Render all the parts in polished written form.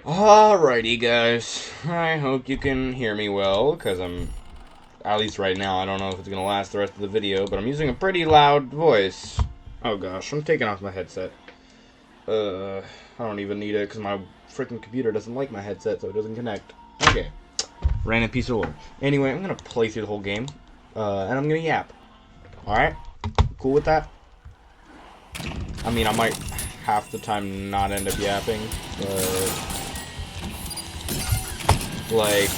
Alrighty, guys. I hope you can hear me well, because at least right now, I don't know if it's going to last the rest of the video, but I'm using a pretty loud voice. Oh gosh, I'm taking off my headset. I don't even need it, because my freaking computer doesn't like my headset, so it doesn't connect. Okay. Random piece of work. Anyway, I'm going to play through the whole game, and I'm going to yap. Alright? Cool with that? I mean, I might half the time not end up yapping, but like,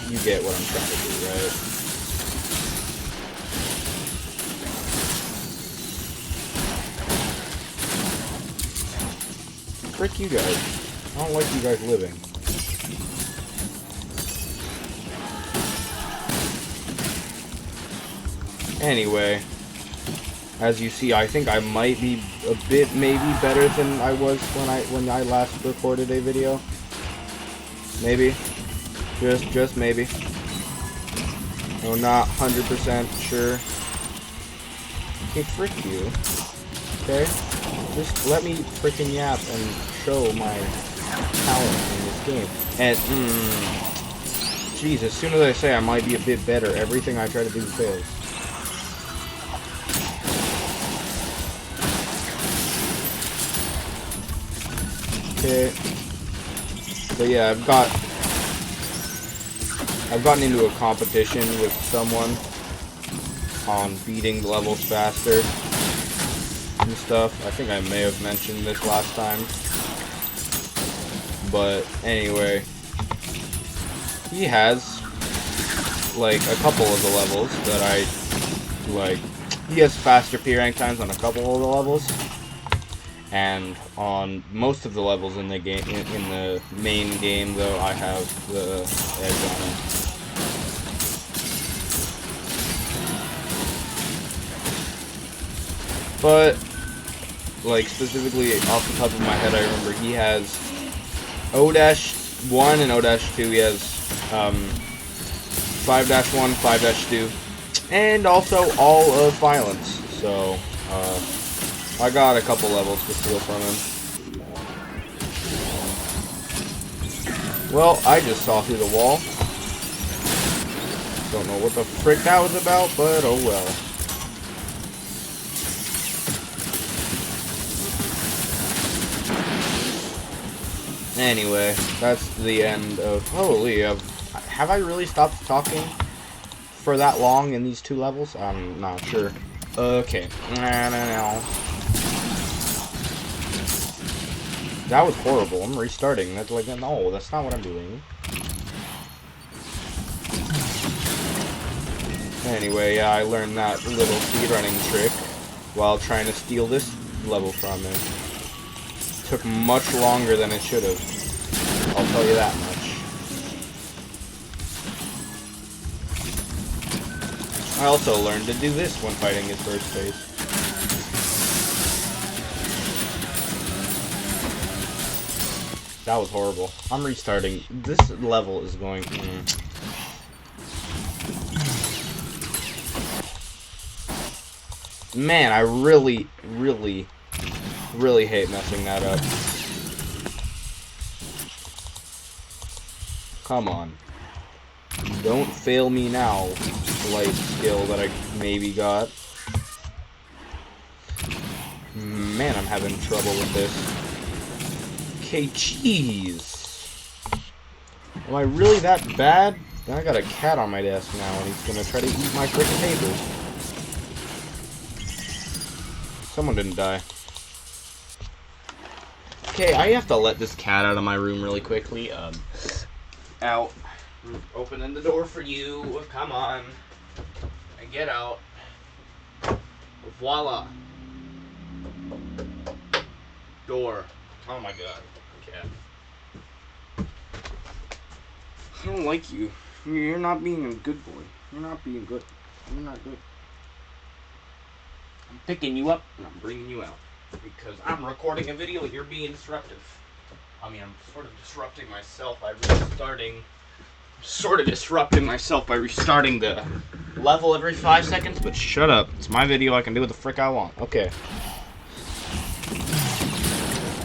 you get what I'm trying to do, right? Frick you guys. I don't like you guys living. Anyway, as you see, I think I might be a bit maybe better than I was when I last recorded a video. Maybe. Just maybe. I'm not 100% sure. Okay, frick you. Okay? Just let me freaking yap and show my talent in this game. And, jeez, as soon as I say I might be a bit better, everything I try to do fails. Okay. But yeah, I've gotten into a competition with someone on beating the levels faster and stuff. I think I may have mentioned this last time. But anyway, he has like a couple of the levels that I like. He has faster P rank times on a couple of the levels. And on most of the levels in the game, in the main game, though, I have the edge on him. But, like, specifically off the top of my head, I remember he has O-1 and O-2. He has 5-1, 5-2, and also all of violence. So, I got a couple levels to steal from him. Well, I just saw through the wall. Don't know what the frick that was about, but oh well. Anyway, that's the end of... Holy, have I really stopped talking for that long in these two levels? I'm not sure. Okay. No. That was horrible. I'm restarting. That's like, no, that's not what I'm doing. Anyway, yeah, I learned that little speedrunning trick while trying to steal this level from him. Took much longer than it should have. I'll tell you that much. I also learned to do this when fighting his first phase. That was horrible. I'm restarting. This level is going... Man, I really hate messing that up. Come on. Don't fail me now, light skill that I maybe got. Man, I'm having trouble with this. Okay, jeez. Am I really that bad? Then I got a cat on my desk now, and he's gonna try to eat my freaking papers. Someone didn't die. Okay, I have to let this cat out of my room really quickly. Out. Opening the door for you. Come on. And get out. Voila. Door. Oh my god. Cat. I don't like you. You're not being a good boy. You're not being good. You're not good. I'm picking you up and I'm bringing you out. Because I'm recording a video and you're being disruptive. I mean, I'm sort of disrupting myself by restarting the level every 5 seconds, but shut up. It's my video, I can do what the frick I want. Okay.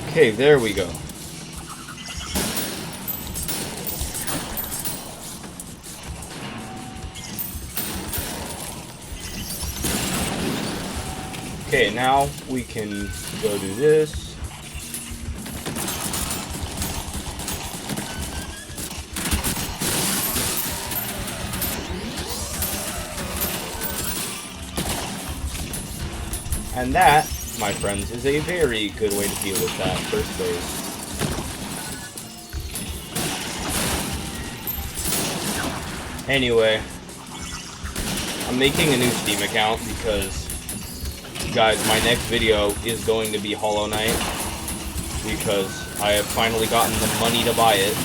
Okay, there we go. Okay, now we can go do this. And that, my friends, is a very good way to deal with that first phase. Anyway, I'm making a new Steam account because, guys, my next video is going to be Hollow Knight because I have finally gotten the money to buy it.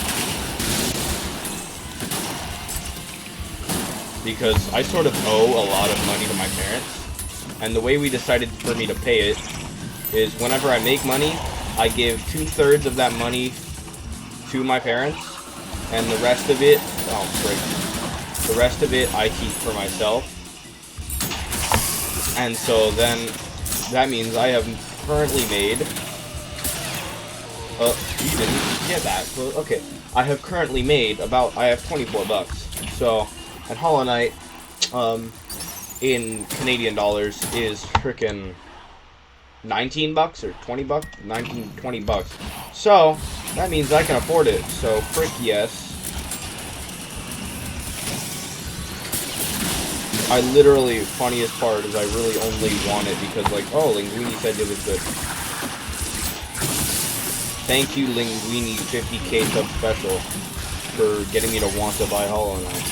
Because I sort of owe a lot of money to my parents. And the way we decided for me to pay it is whenever I make money, I give 2/3 of that money to my parents, and the rest of it, oh frick, the rest of it I keep for myself. And so then, that means I have currently made, you didn't get that, so, okay. I have currently made I have 24 bucks. So, and Hollow Knight, in Canadian dollars is frickin' 19 bucks or 20 bucks? 20 bucks. So, that means I can afford it. So, frick yes. I literally, funniest part is I really only want it because, like, oh, Linguini said it was good. Thank you, Linguini 50k sub special for getting me to want to buy Hollow Knight.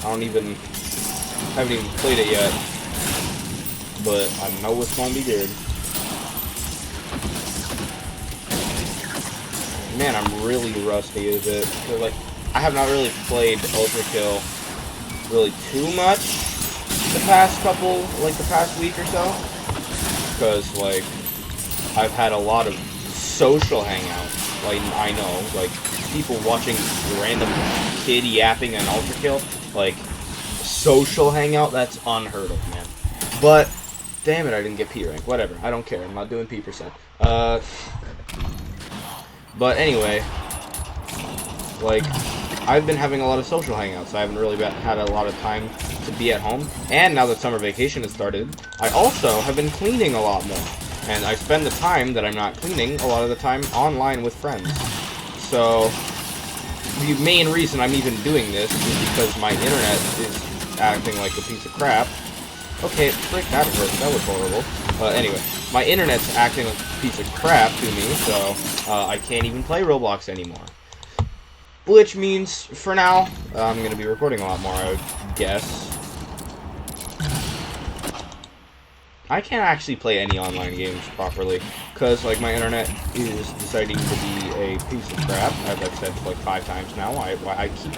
I haven't even played it yet, but I know it's gonna be good. Man, I'm really rusty as it. Cause, like, I have not really played Ultrakill really too much the past week or so. Because, like, I've had a lot of social hangouts. Like, I know, like, people watching random kid yapping on Ultrakill, like, social hangout, that's unheard of, man. But, damn it, I didn't get P rank. Whatever, I don't care. I'm not doing P%. But anyway, like, I've been having a lot of social hangouts. I haven't really had a lot of time to be at home. And now that summer vacation has started, I also have been cleaning a lot more. And I spend the time that I'm not cleaning a lot of the time online with friends. So, the main reason I'm even doing this is because my internet is acting like a piece of crap. Okay, frick, that hurt. That was horrible. Anyway, my internet's acting like a piece of crap to me, so I can't even play Roblox anymore. Which means, for now, I'm going to be recording a lot more, I would guess. I can't actually play any online games properly, because, like, my internet is deciding to be a piece of crap, as I've said, like, 5 times now. I keep...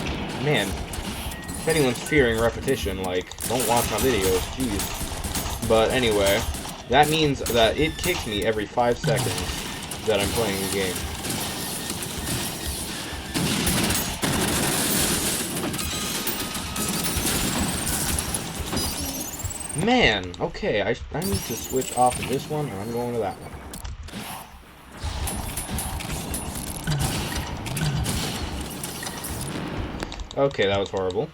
Man, if anyone's fearing repetition, like, don't watch my videos, jeez. But anyway, that means that it kicks me every 5 seconds that I'm playing the game. Man, okay, I need to switch off of this one, and I'm going to that one. Okay, that was horrible.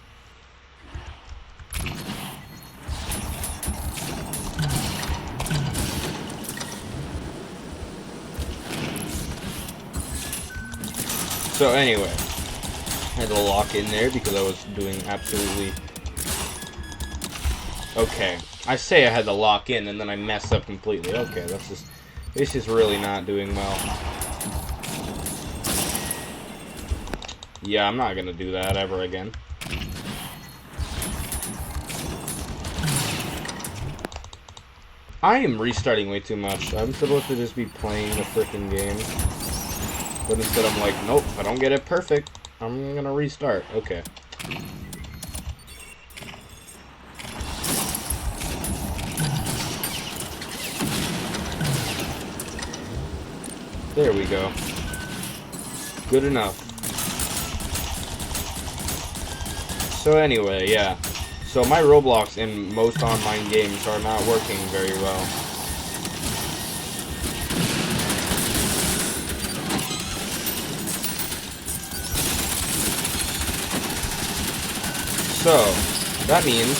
So anyway, I had to lock in there because I was doing absolutely... Okay, I say I had to lock in and then I messed up completely. Okay, this is really not doing well. Yeah, I'm not gonna do that ever again. I am restarting way too much. I'm supposed to just be playing the frickin' game. But instead I'm like, nope, if I don't get it perfect, I'm gonna restart. Okay. There we go. Good enough. So anyway, yeah. So my Roblox in most online games are not working very well. So, that means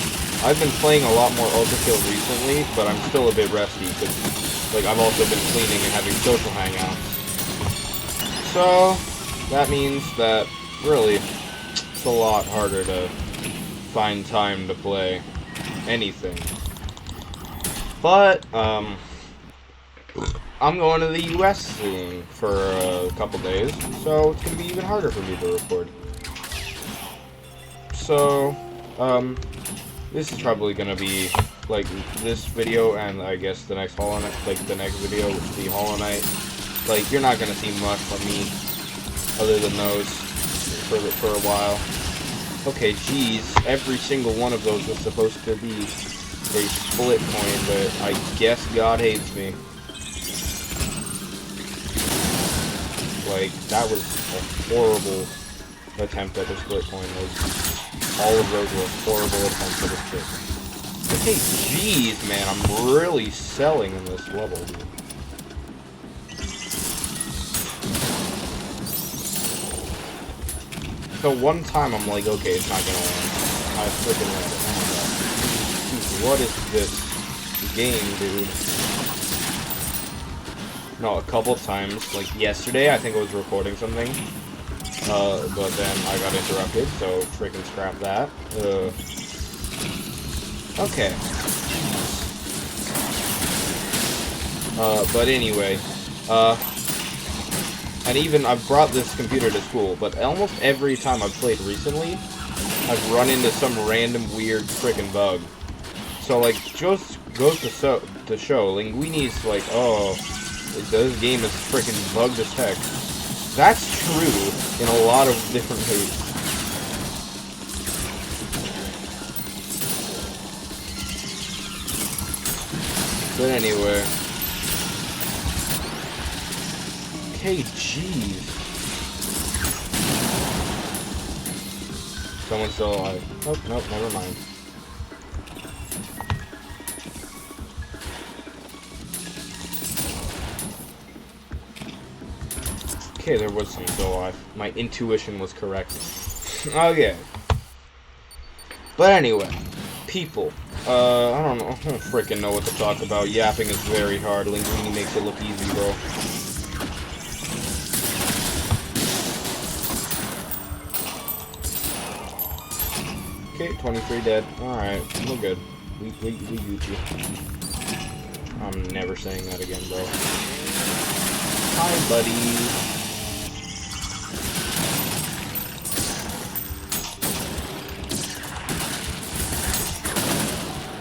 I've been playing a lot more Ultra Kill recently, but I'm still a bit rusty, because, like, I've also been cleaning and having social hangouts. So, that means that, really, it's a lot harder to find time to play anything. But, I'm going to the US soon for a couple days, so it's going to be even harder for me to record. So, this is probably going to be, like, this video, and I guess the next Hollow Knight, like, the next video will be Hollow Knight. Like, you're not going to see much from me, other than those, for a while. Okay, geez, every single one of those was supposed to be a split coin, but I guess God hates me. Like, that was a horrible attempt at a split coin. All of those were horrible attempts at a split. Okay, jeez, man, I'm really selling in this level, dude. So one time I'm like, okay, it's not gonna land. I freaking landed. Oh my god. Dude, what is this game, dude? No, a couple times. Like yesterday, I think I was recording something. But then I got interrupted, so freaking scrap that. Okay. But anyway, and even I've brought this computer to school, but almost every time I've played recently, I've run into some random weird freaking bug. So like, just goes to show, Linguini's like, oh, this game is freaking bugged as heck. That's true in a lot of different ways. But anyway. Okay, jeez. Someone's still alive. Oh, nope, never mind. Okay, there was some still alive. My intuition was correct. Okay. But anyway, people. I don't know. I don't freaking know what to talk about. Yapping is very hard. Linguini makes it look easy, bro. Okay, 23 dead. Alright, we're good. We Gucci. I'm never saying that again, bro. Hi, buddy.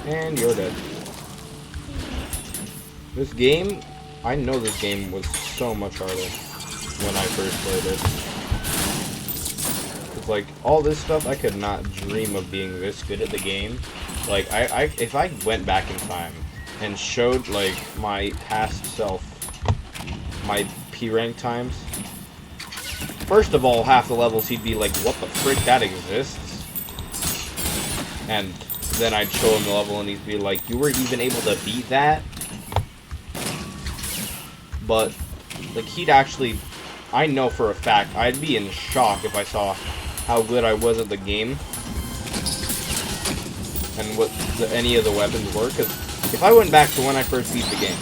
And you're dead. This game, I know this game was so much harder when I first played it. It's like, all this stuff, I could not dream of being this good at the game. Like, if I went back in time and showed, like, my past self, my P-rank times, first of all, half the levels he'd be like, what the frick, that exists? And then I'd show him the level and he'd be like, you were even able to beat that? But, like, he'd actually, I know for a fact, I'd be in shock if I saw how good I was at the game. And what any of the weapons were, because if I went back to when I first beat the game,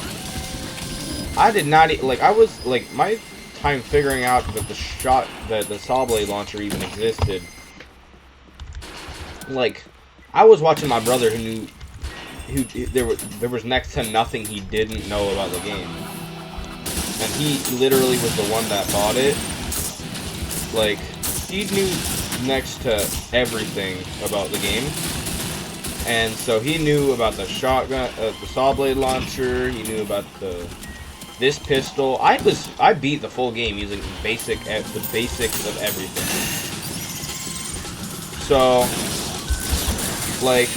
I did not, like, I was, like, my time figuring out that the saw blade launcher even existed, like, I was watching my brother who there was next to nothing he didn't know about the game. And he literally was the one that bought it. Like, he knew next to everything about the game. And so he knew about the shotgun, the saw blade launcher, he knew about this pistol. I beat the full game using the basics of everything. So, like,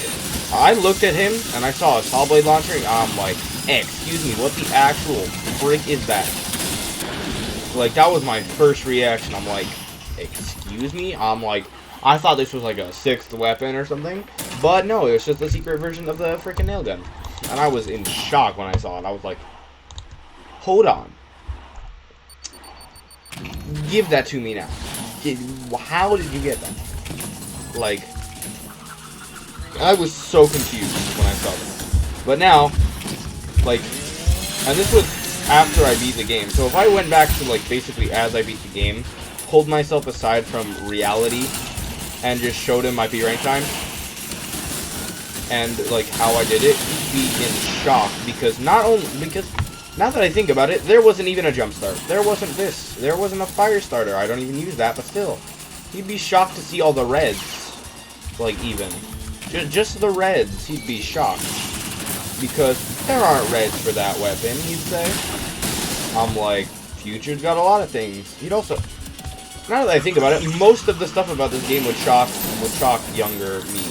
I looked at him, and I saw a saw blade launcher, and I'm like, excuse me, what the actual frick is that? Like, that was my first reaction. I'm like, excuse me? I'm like, I thought this was like a 6th weapon or something, but no, it was just a secret version of the freaking nail gun. And I was in shock when I saw it. I was like, hold on. Give that to me now. How did you get that? Like, I was so confused when I saw that. But now, like, and this was after I beat the game. So if I went back to, like, basically as I beat the game, pulled myself aside from reality, and just showed him my B rank time, and, like, how I did it, he'd be in shock, because now that I think about it, there wasn't even a jump start. There wasn't this. There wasn't a fire starter. I don't even use that, but still. He'd be shocked to see all the reds. Like, even. Just the reds, he'd be shocked. Because there aren't reds for that weapon, he'd say. I'm like, Future's got a lot of things. He'd also... Now that I think about it, most of the stuff about this game would shock younger me.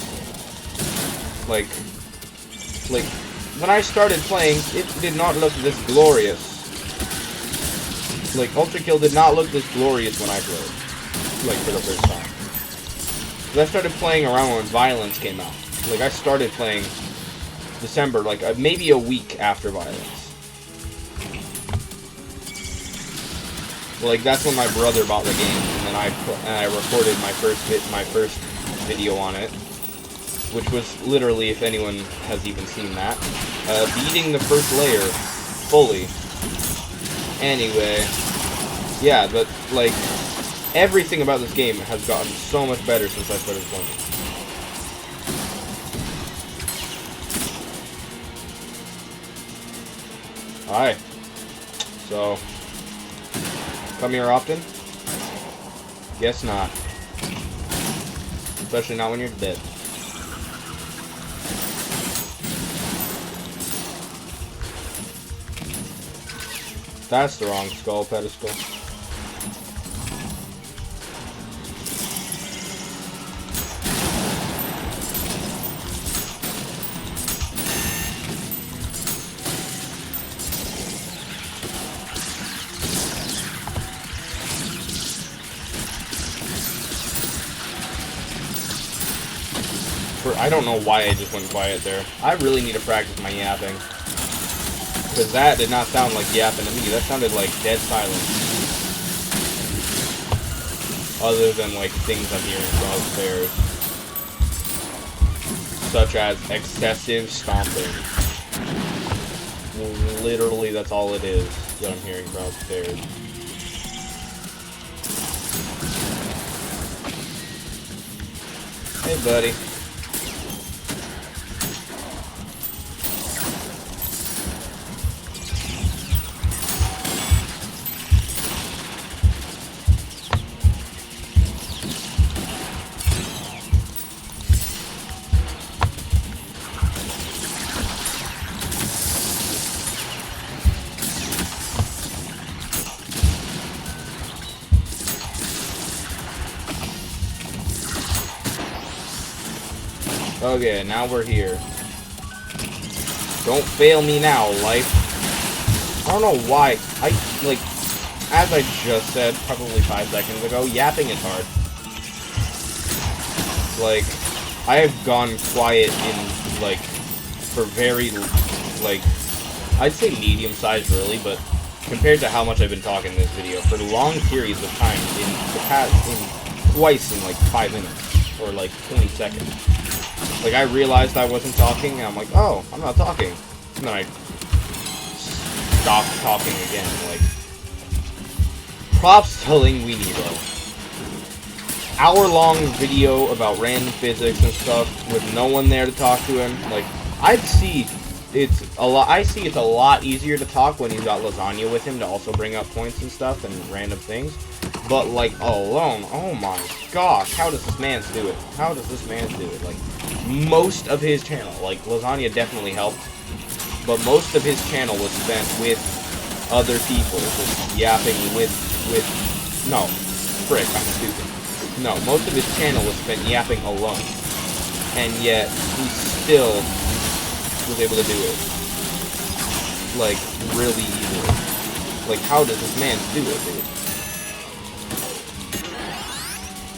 Like, when I started playing, it did not look this glorious. Like, Ultra Kill did not look this glorious when I played. Like, for the first time. Because I started playing around when Violence came out. Like, I started playing December, like, maybe a week after Violence. Like, that's when my brother bought the game, and then I recorded my first video on it. Which was literally, if anyone has even seen that, beating the first layer fully. Anyway, yeah, but, like, everything about this game has gotten so much better since I started playing. Alright. So, come here often? Guess not. Especially not when you're dead. That's the wrong skull pedestal. I don't know why I just went quiet there. I really need to practice my yapping. Because that did not sound like yapping to me. That sounded like dead silence. Other than, like, things I'm hearing from upstairs. Such as excessive stomping. Literally, that's all it is that I'm hearing from upstairs. Hey, buddy. Okay, now we're here. Don't fail me now, life. I don't know why. Like, as I just said, probably 5 seconds ago, yapping is hard. Like, I have gone quiet in, like, for very, like, I'd say medium-sized, really, but compared to how much I've been talking in this video, for long periods of time, twice in, like, 5 minutes, or, like, 20 seconds. Like, I realized I wasn't talking, and I'm like, oh, I'm not talking. And then I stopped talking again. Like, props to Linguinito. Hour-long video about random physics and stuff with no one there to talk to him. Like, I see it's a lot easier to talk when he's got Lasagna with him to also bring up points and stuff and random things. But, like, alone, oh my gosh, how does this man do it? How does this man do it? Like, most of his channel, like, Lasagna definitely helped, but most of his channel was spent with other people, just yapping no, frick, I'm stupid. No, most of his channel was spent yapping alone, and yet he still was able to do it, like, really easily. Like, how does this man do it, dude?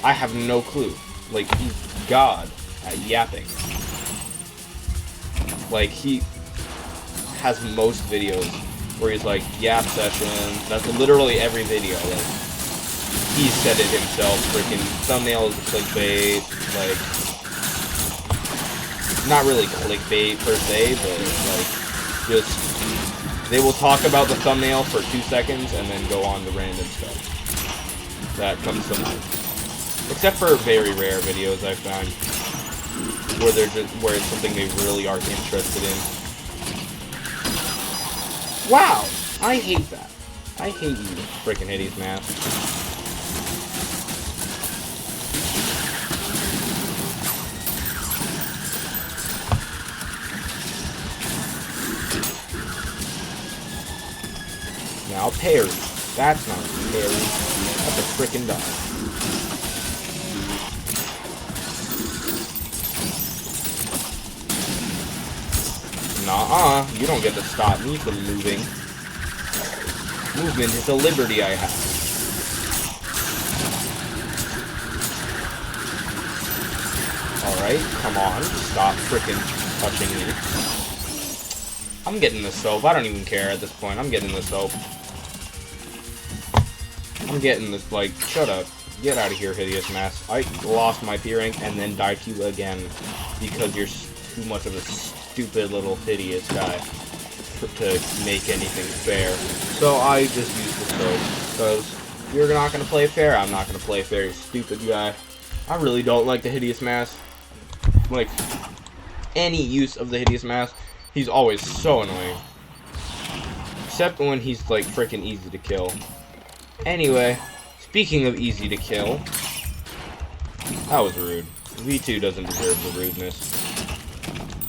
I have no clue. Like, he's God at yapping. Like, he has most videos where he's like, yap session. That's literally every video. Like, he said it himself. Freaking thumbnails, clickbait. Like, not really clickbait per se, but like just they will talk about the thumbnail for 2 seconds and then go on to random stuff that comes to mind. Except for very rare videos I found where it's something they really are interested in. Wow, I hate that. I hate you, freaking hideous mask. Now parry. That's not a parry. That's a frickin' dodge. Nuh-uh. You don't get to stop me from moving. Movement is a liberty I have. Alright, come on. Stop frickin' touching me. I'm getting the soap. I don't even care at this point. I'm getting the soap. I'm getting this, like, shut up. Get out of here, hideous mask. I lost my P rank and then died to you again because you're too much of a stupid little hideous guy to make anything fair. So I just use the soap because you're not going to play fair. I'm not going to play fair, you stupid guy. I really don't like the hideous mask. Like, any use of the hideous mask. He's always so annoying. Except when he's, like, freaking easy to kill. Anyway, speaking of easy to kill, that was rude. V2 doesn't deserve the rudeness.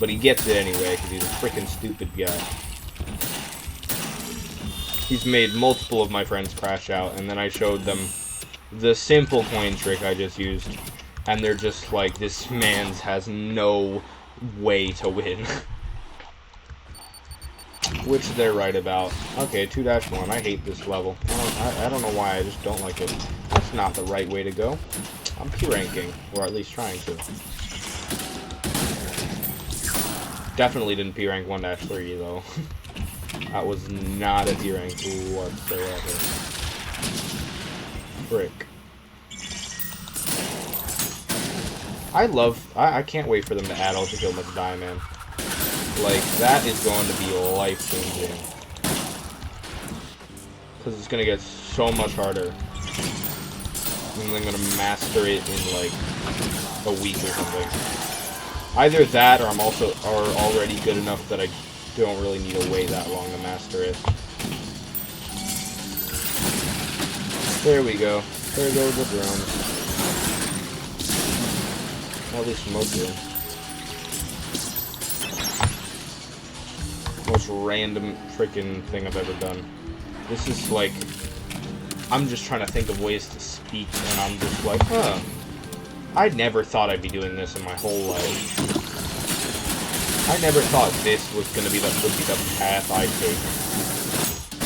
But he gets it anyway, because he's a freaking stupid guy. He's made multiple of my friends crash out, and then I showed them the simple coin trick I just used. And they're just like, this man's has no way to win. Which they're right about. Okay, 2-1. I hate this level. I don't know why, I just don't like it. That's not the right way to go. I'm P-ranking, or at least trying to. Definitely didn't P-rank 1-3, though. That was not a P-rank whatsoever. Frick. I can't wait for them to add Ultra Kill Much Diamond. Like, that is going to be life-changing. Because it's going to get so much harder. And I'm going to master it in, like, a week or something. Either that, or I'm already good enough that I don't really need to wait that long to master it. There we go. There go the drones. At least most of them. Most random freaking thing I've ever done. This is like, I'm just trying to think of ways to speak, and I'm just like, huh. I never thought I'd be doing this in my whole life. I never thought this was gonna be the path I take.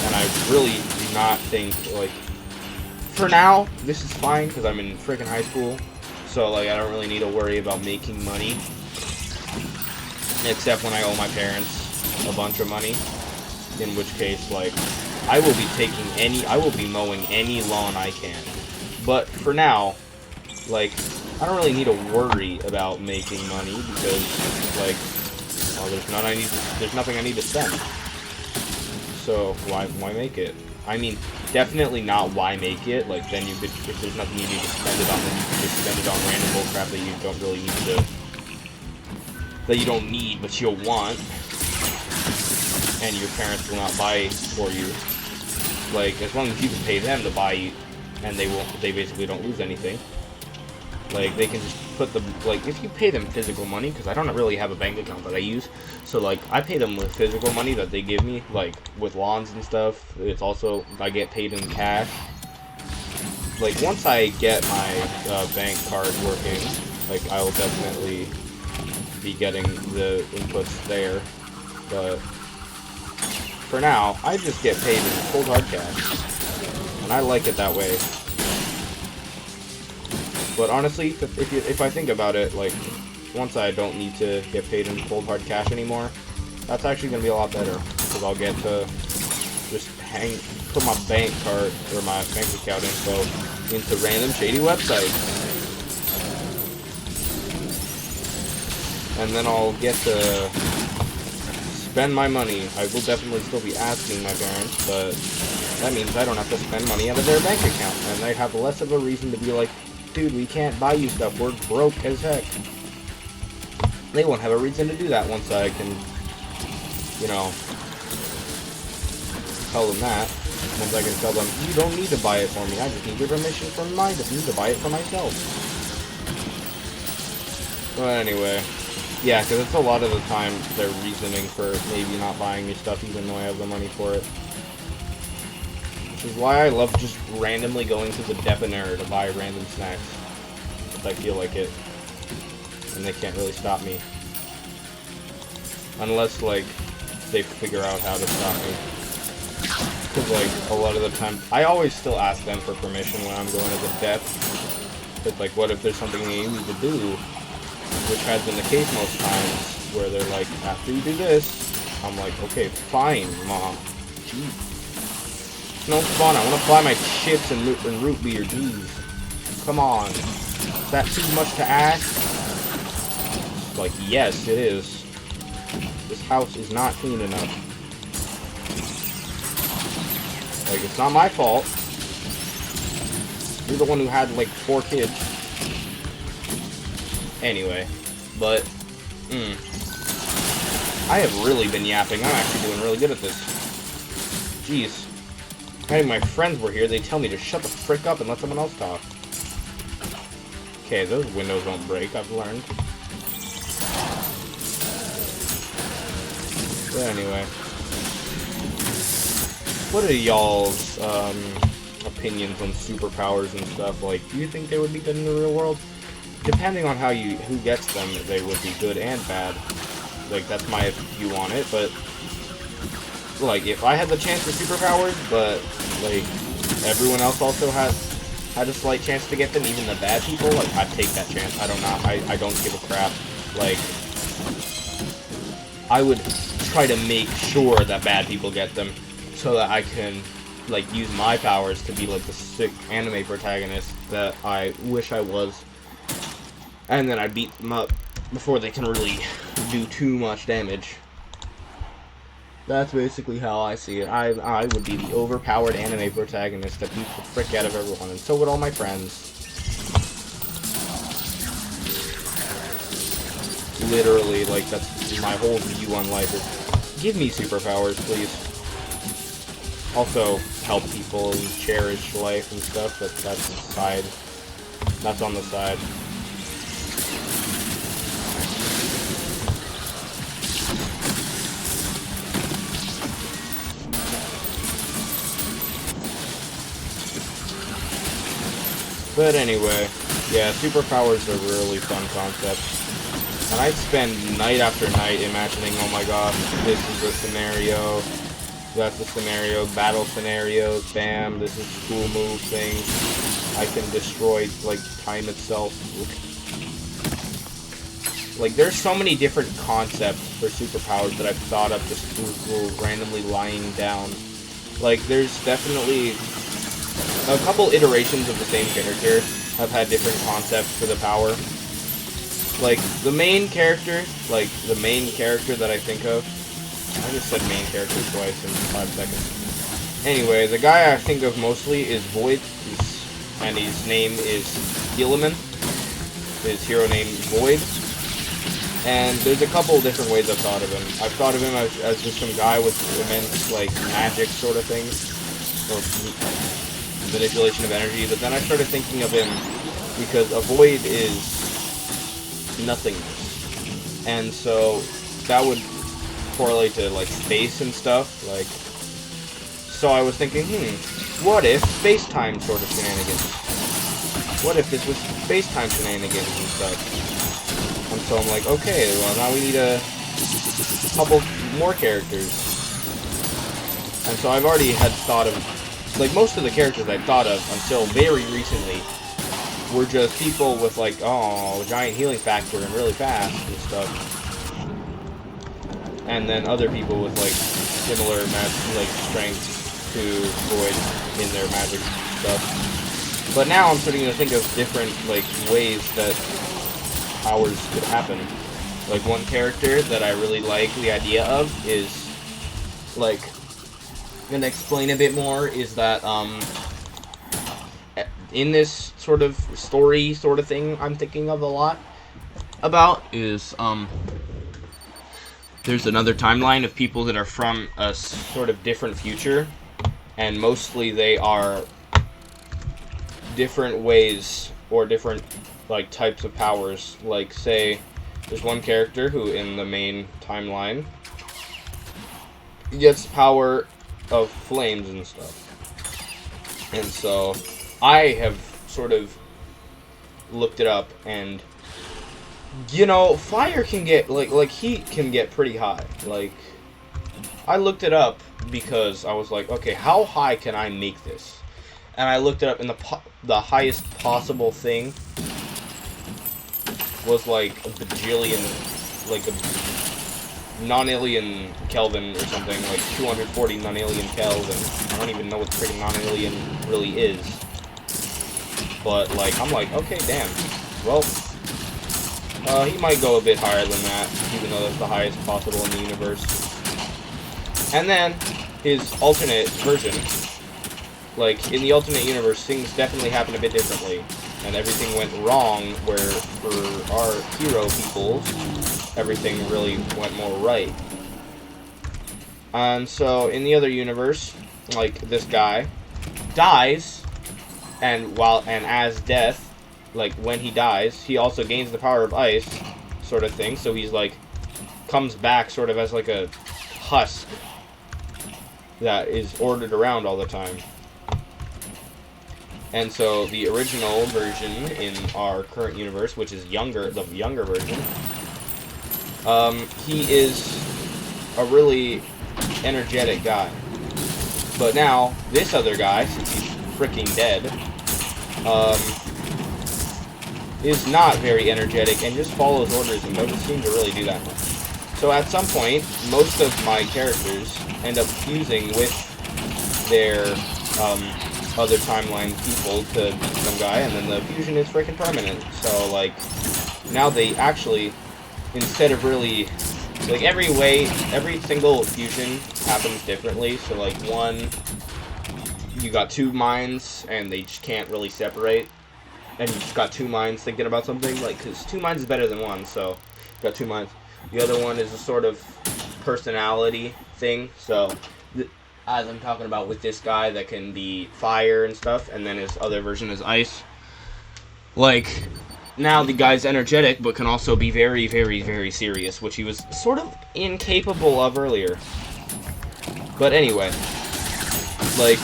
And I really do not think, like, for now, this is fine, because I'm in freaking high school. So, like, I don't really need to worry about making money. Except when I owe my parents a bunch of money. In which case, like, I will be mowing any lawn I can. But for now, like, I don't really need to worry about making money because, like, well, there's nothing I need to spend. So why make it? I mean, definitely not why make it. Like, then you could, if there's nothing you need to spend it on, then you could just spend it on random bullcrap that you don't really need to, that you don't need but you'll want, and your parents will not buy for you. Like, as long as you can pay them to buy you, and they basically don't lose anything. Like, they can just put the, like, if you pay them physical money, because I don't really have a bank account that I use, so, like, I pay them with physical money that they give me, like, with lawns and stuff. It's also, I get paid in cash. Like, once I get my bank card working, like, I will definitely be getting the inputs there, but for now, I just get paid in cold hard cash, and I like it that way. But honestly, if I think about it, like, once I don't need to get paid in cold hard cash anymore, that's actually going to be a lot better, because I'll get to just put my bank card, or my bank account info, into random shady websites. and then I'll get to spend my money. I will definitely still be asking my parents, but that means I don't have to spend money out of their bank account, and they have less of a reason to be like, dude, we can't buy you stuff, we're broke as heck. They won't have a reason to do that once I can, you know, tell them that. Once I can tell them, you don't need to buy it for me, I just need your permission from mine to buy it for myself. But anyway, yeah, because it's a lot of the time their reasoning for maybe not buying me stuff even though I have the money for it. Which is why I love just randomly going to the debonair to buy random snacks. If I feel like it. And they can't really stop me. Unless, like, they figure out how to stop me. Because, like, a lot of the time, I always still ask them for permission when I'm going to the dep. But, like, what if there's something they need to do? Which has been the case most times, where they're like, after you do this, I'm like, okay, fine, Mom. Jeez. No fun, I want to buy my chips and root beer, jeez. Come on. Is that too much to ask? Like, yes, it is. This house is not clean enough. Like, it's not my fault. You're the one who had, like, 4 kids. Anyway, but, I have really been yapping. I'm actually doing really good at this. Jeez. If any of my friends were here, they'd tell me to shut the frick up and let someone else talk. Okay, those windows don't break, I've learned. But anyway. What are y'all's, opinions on superpowers and stuff? Like, do you think they would be good in the real world? Depending on who gets them, they would be good and bad. Like, that's my view on it, but, like, if I had the chance for superpowers, but, like, everyone else also had a slight chance to get them, even the bad people, like, I'd take that chance. I don't give a crap. Like, I would try to make sure that bad people get them, so that I can, like, use my powers to be, like, the sick anime protagonist that I wish I was. And then I beat them up before they can really do too much damage. That's basically how I see it. I would be the overpowered anime protagonist that beats the frick out of everyone, and so would all my friends. Literally, like, that's my whole view on life is, give me superpowers, please. Also, help people and cherish life and stuff, but that's the side. That's on the side. But anyway, yeah, superpowers are a really fun concept. And I spend night after night imagining, oh my gosh, this is the scenario, that's the scenario, battle scenarios, bam, this is cool move things. I can destroy, like, time itself. Like, there's so many different concepts for superpowers that I've thought of just through randomly lying down. Like, there's definitely a couple iterations of the same character have had different concepts for the power. Like, the main character that I think of, I just said main character twice in 5 seconds. Anyway, the guy I think of mostly is Void, and his name is Gilliman. His hero name is Void. And there's a couple different ways I've thought of him. I've thought of him as just some guy with immense, like, magic sort of things. Or manipulation of energy, but then I started thinking of him because a void is nothingness. And so that would correlate to, like, space and stuff. Like, so I was thinking, what if space-time sort of shenanigans? What if this was space-time shenanigans and stuff? And so I'm like, okay, well, now we need a couple more characters. And so I've already had thought of, like, most of the characters I thought of until very recently were just people with, like, oh, giant healing factor and really fast and stuff. And then other people with, like, similar like strength to Void in their magic stuff. But now I'm starting to think of different, like, ways that powers could happen. Like, one character that I really like the idea of is, like, gonna explain a bit more, is that, in this sort of story sort of thing I'm thinking of a lot about is, there's another timeline of people that are from a sort of different future, and mostly they are different ways or different, like, types of powers. Like, say, there's one character who, in the main timeline, gets power of flames and stuff. And so, I have sort of looked it up, and you know, fire can get, like heat can get pretty high. Like, I looked it up because I was like, okay, how high can I make this? And I looked it up, and the highest possible thing was like a bajillion, like a non-alien Kelvin or something, like 240 non-alien Kelvin. I don't even know what freaking non-alien really is. But, like, I'm like, okay, damn. Well, he might go a bit higher than that, even though that's the highest possible in the universe. And then, his alternate version, like, in the alternate universe, things definitely happen a bit differently. And everything went wrong, where, for our hero people, everything really went more right. And so, in the other universe, like, this guy dies, and as death, like, when he dies, he also gains the power of ice, sort of thing. So he's, like, comes back sort of as, like, a husk that is ordered around all the time. And so the original version in our current universe, which is the younger version, he is a really energetic guy. But now, this other guy, since he's freaking dead, is not very energetic and just follows orders and doesn't seem to really do that much. So at some point, most of my characters end up fusing with their other timeline people to some guy, and then the fusion is freaking permanent. So, like, now they actually, instead of really, like, every single fusion happens differently. So, like, one, you got two minds, and they just can't really separate. And you just got two minds thinking about something, like, because two minds is better than one, so you got two minds. The other one is a sort of personality thing, so as I'm talking about with this guy that can be fire and stuff, and then his other version is ice. Like, now the guy's energetic, but can also be very, very, very serious, which he was sort of incapable of earlier. But anyway, like,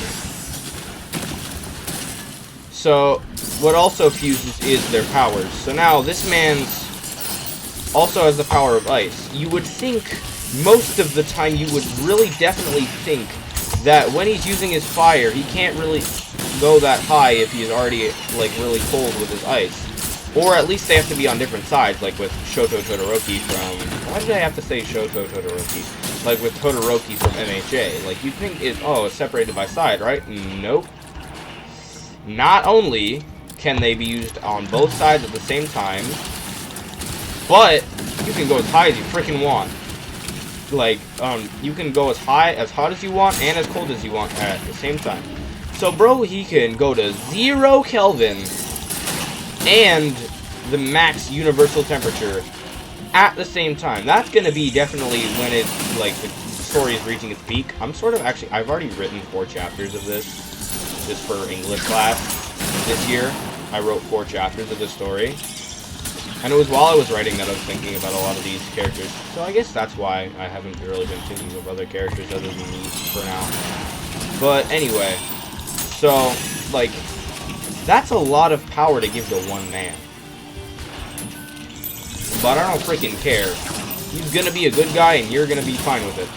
so what also fuses is their powers. So now this man's also has the power of ice. You would think, most of the time, you would really definitely think that when he's using his fire, he can't really go that high if he's already, like, really cold with his ice. Or at least they have to be on different sides, like with Shoto Todoroki from... Why did I have to say Shoto Todoroki? Like with Todoroki from MHA. Like, you'd think it's separated by side, right? Nope. Not only can they be used on both sides at the same time, but you can go as high as you freaking want. Like, you can go as hot as you want and as cold as you want at the same time. So, bro, he can go to 0 Kelvin and the max universal temperature at the same time. That's gonna be definitely when it's, like, the story is reaching its peak. I've already written 4 chapters of this, just for English class this year. I wrote 4 chapters of this story. And it was while I was writing that I was thinking about a lot of these characters. So I guess that's why I haven't really been thinking of other characters other than these for now. But anyway, so, like, that's a lot of power to give to one man. But I don't freaking care. He's gonna be a good guy and you're gonna be fine with it.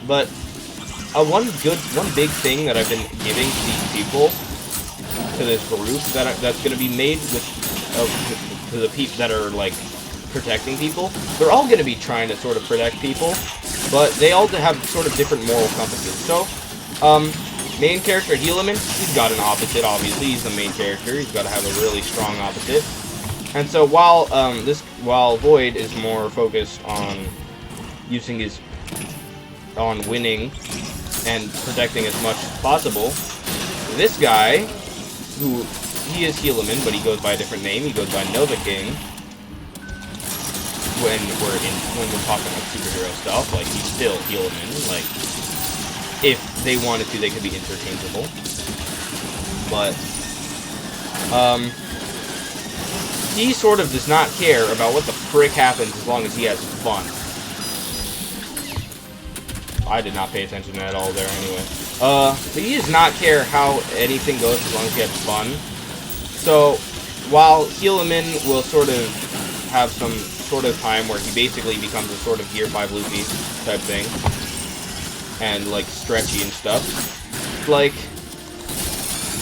But one big thing that I've been giving to these people, to this group that's going to be made to the people that are, like, protecting people. They're all going to be trying to sort of protect people, but they all have sort of different moral compasses. So, main character Helaman, he's got an opposite, obviously. He's the main character. He's got to have a really strong opposite. And so while Void is more focused on using his winning and protecting as much as possible, this guy, who he is Helaman, but he goes by a different name. He goes by Nova King. When we're talking about superhero stuff, like he's still Helaman. Like if they wanted to, they could be interchangeable. But he sort of does not care about what the frick happens as long as he has fun. I did not pay attention to that all there anyway. But he does not care how anything goes as long as he has fun. So, while Helaman will sort of have some sort of time where he basically becomes a sort of Gear 5 Luffy type thing, and, like, stretchy and stuff, like,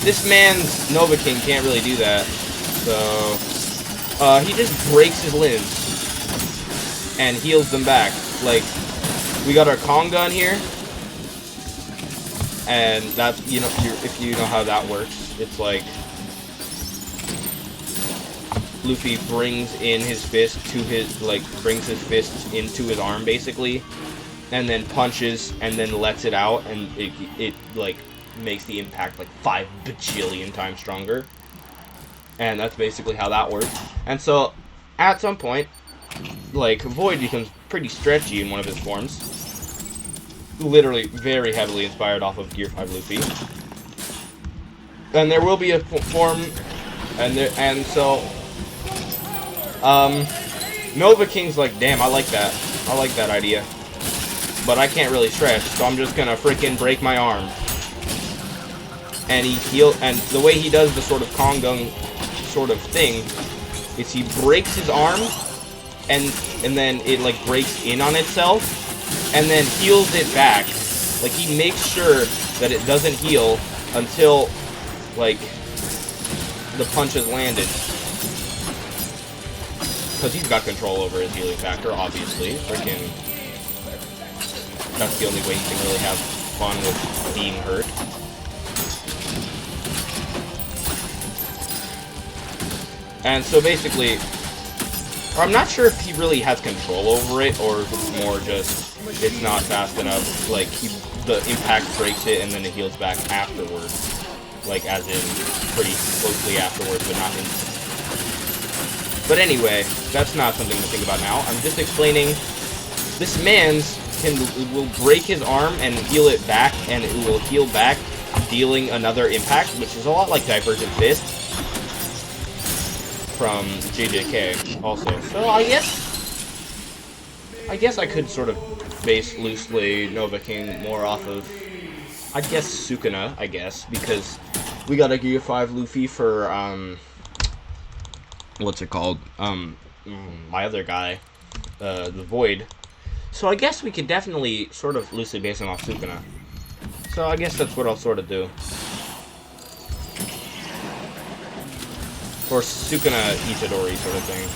this man's Nova King can't really do that. So, he just breaks his limbs and heals them back. Like, we got our Kong gun here, and that's, you know, if you know how that works, it's like Luffy brings in his fist to his, like, brings his fist into his arm basically, and then punches and then lets it out, and it like makes the impact like 5 bajillion times stronger. And that's basically how that works. And so, at some point, like, Void becomes pretty stretchy in one of his forms. Literally very heavily inspired off of Gear 5 Luffy. And there will be a form, and so, Nova King's like, damn, I like that idea. But I can't really stretch, so I'm just gonna freaking break my arm. And and the way he does the sort of Kongung sort of thing is he breaks his arm, and then it like breaks in on itself, and then heals it back. Like, he makes sure that it doesn't heal until, like, the punch has landed. Because he's got control over his healing factor, obviously. Freaking, that's the only way he can really have fun with being hurt. And so basically, I'm not sure if he really has control over it, or if it's more just, it's not fast enough. Like, the impact breaks it and then it heals back afterwards. Like, as in, pretty closely afterwards, but not instantly. But anyway, that's not something to think about now. I'm just explaining, this man's will break his arm and heal it back, and it will heal back, dealing another impact, which is a lot like Divergent Fist from JJK also. So I guess I could sort of base loosely Nova King more off of, I guess, Sukuna, I guess, because we got a Gear 5 Luffy for, what's it called? My other guy, the Void. So I guess we could definitely sort of loosely base him off Sukuna. So I guess that's what I'll sort of do. Or Sukuna Itadori sort of thing,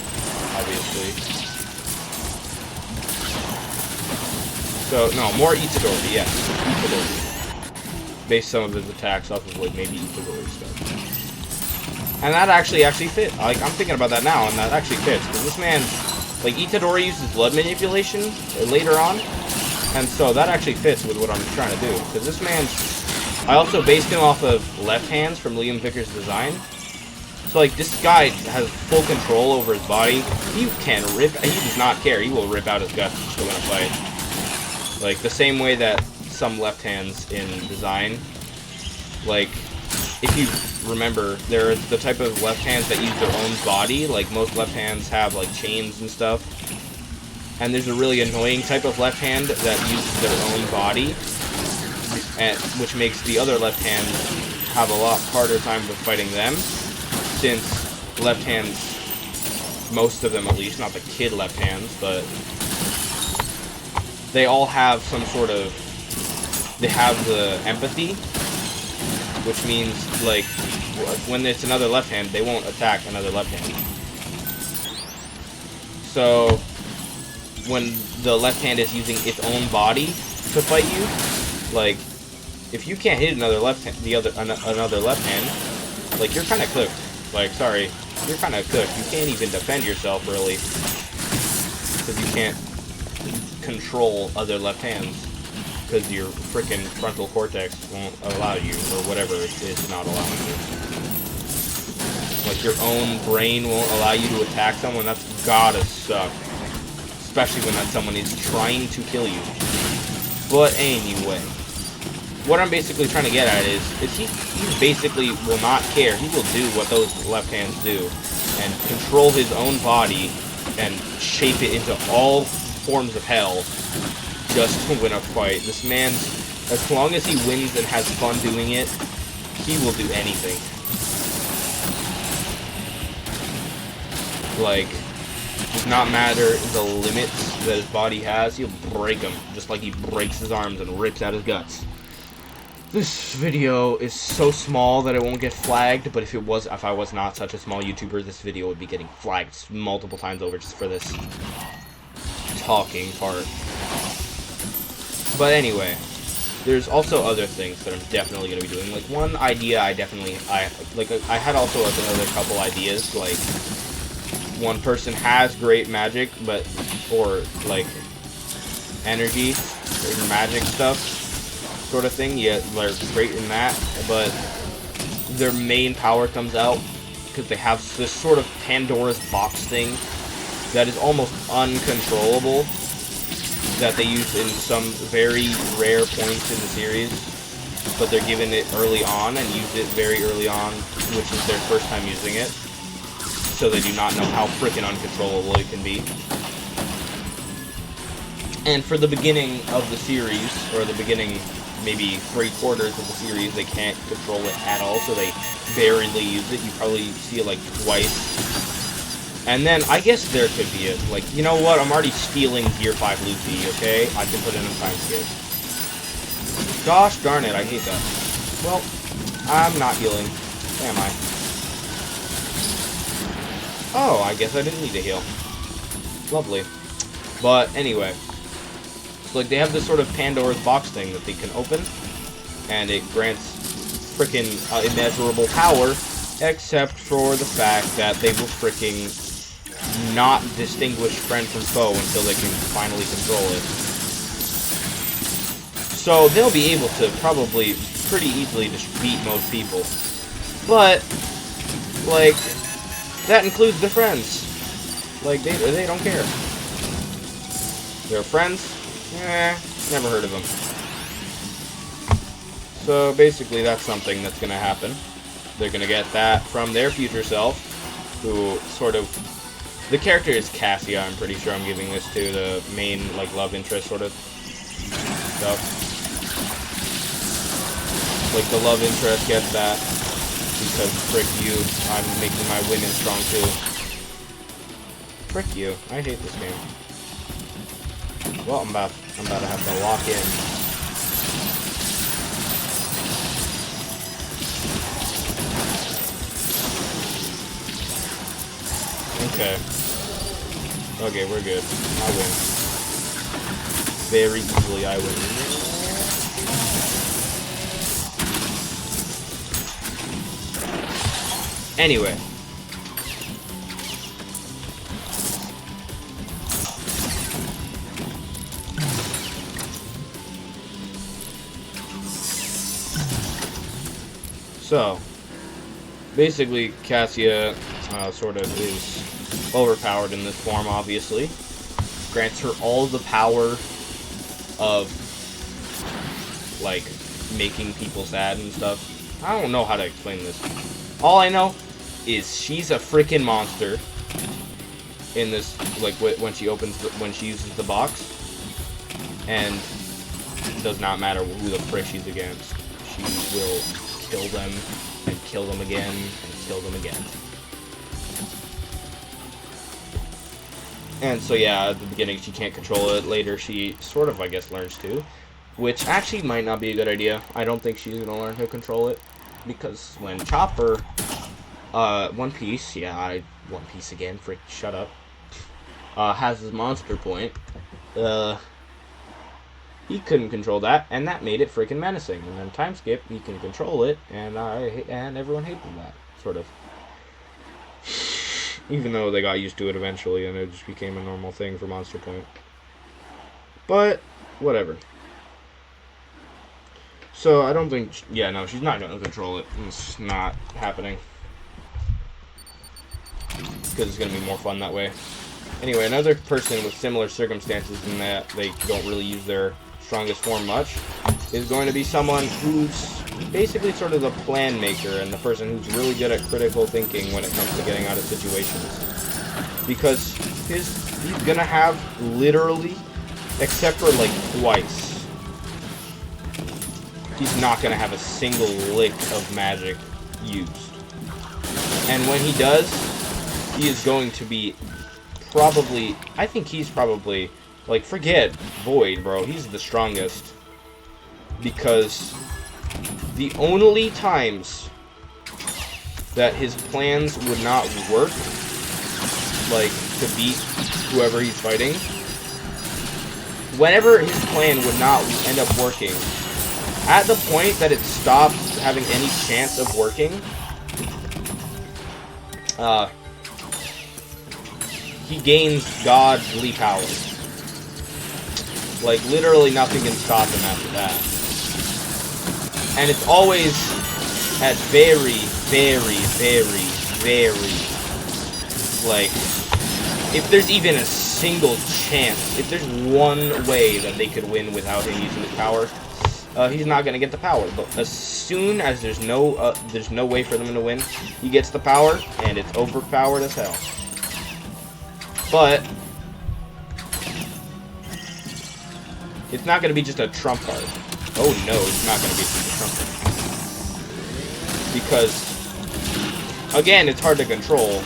obviously. So, no, more Itadori, yes. Itadori. Base some of his attacks off of, like, maybe Itadori stuff. And that actually fit. Like, I'm thinking about that now, and that actually fits. Because this man, like, Itadori uses blood manipulation later on. And so that actually fits with what I'm trying to do. Because this man, I also based him off of left hands from Liam Vickers' design. So, like, this guy has full control over his body. He can rip, he does not care. He will rip out his guts just to win a fight. Like, the same way that some left hands in design, like, if you remember, there's the type of left hands that use their own body. Like, most left hands have, like, chains and stuff. And there's a really annoying type of left hand that uses their own body, and, which makes the other left hand have a lot harder time with fighting them, since left hands, most of them at least, not the kid left hands, but they all have some sort of, they have the empathy, which means, like, when it's another left hand, they won't attack another left hand. So, when the left hand is using its own body to fight you, like, if you can't hit another left hand, another left hand, like, you're kind of cooked. Like, sorry, you're kind of cooked. You can't even defend yourself, really. Because you can't control other left hands. Because your freaking frontal cortex won't allow you, or whatever it's not allowing you. Like, your own brain won't allow you to attack someone. That's gotta suck. Especially when that someone is trying to kill you. But anyway, what I'm basically trying to get at is he basically will not care. He will do what those left hands do and control his own body and shape it into all forms of hell just to win a fight. This man, as long as he wins and has fun doing it, he will do anything. Like, does not matter the limits that his body has, he'll break them, just like he breaks his arms and rips out his guts. This video is so small that it won't get flagged, but if I was not such a small YouTuber, this video would be getting flagged multiple times over just for this talking part. But anyway, there's also other things that I'm definitely going to be doing. Like, one idea I had also another couple ideas, like, one person has great magic, or like energy or magic stuff sort of thing. Yeah, they're great in that, but their main power comes out because they have this sort of Pandora's box thing that is almost uncontrollable that they use in some very rare points in the series, but they're given it early on and use it very early on, which is their first time using it. So they do not know how freaking uncontrollable it can be. And for the beginning of the series, or the beginning maybe 3/4 of the series, they can't control it at all, so they barely use it. You probably see it like twice. And then I guess there could be it. Like, you know what? I'm already stealing Gear 5 Luffy, okay? I can put in a time skip. Gosh darn it, I hate that. Well, I'm not healing. Am I? Oh, I guess I didn't need to heal. Lovely. But anyway, so like they have this sort of Pandora's box thing that they can open, and it grants frickin' immeasurable power, except for the fact that they will fricking not distinguish friend from foe until they can finally control it. So they'll be able to probably pretty easily just beat most people. But, like, that includes their friends. Like, they don't care. Their friends? Never heard of them. So, basically, that's something that's gonna happen. They're gonna get that from their future self, who sort of... The character is Cassia, I'm pretty sure I'm giving this to, the main, like, love interest sort of stuff. Like, the love interest gets that. Because, frick you, I'm making my women strong too. Frick you, I hate this game. Well, I'm about to have to lock in. Okay. Okay, we're good. I win. Very easily, I win. Anyway. So, basically, Cassia sort of is overpowered in this form, obviously. Grants her all the power of, like, making people sad and stuff. I don't know how to explain this. All I know is she's a freaking monster in this, like, when she uses the box, and it does not matter who the frick she's against. She will kill them, and kill them again, and kill them again. And so yeah, at the beginning she can't control it, later she sort of, I guess, learns to, which actually might not be a good idea. I don't think she's gonna learn to control it, because when Chopper, One Piece, yeah, One Piece again, frick, shut up, has his monster point, he couldn't control that, and that made it freaking menacing. And then time skip, he can control it, and everyone hated that, sort of. Even though they got used to it eventually, and it just became a normal thing for Monster Point. But, whatever. So, I don't think... Yeah, no, she's not going to control it. It's not happening. Because it's going to be more fun that way. Anyway, another person with similar circumstances in that they don't really use their strongest form much is going to be someone who's basically sort of the plan maker and the person who's really good at critical thinking when it comes to getting out of situations. Because he's going to have literally, except for like twice, he's not going to have a single lick of magic used. And when he does, he is going to be probably, I think he's probably, like, forget Void, bro. He's the strongest. Because the only times that his plans would not work, like, to beat whoever he's fighting, whenever his plan would not end up working, at the point that it stopped having any chance of working, he gains godly power. Like, literally nothing can stop him after that. And it's always at very, very, very, very, like, if there's even a single chance, if there's one way that they could win without him using his power, he's not gonna get the power. But as soon as there's no way for them to win, he gets the power, and it's overpowered as hell. But it's not going to be just a trump card. Oh no, it's not going to be just a trump card. Because, again, it's hard to control.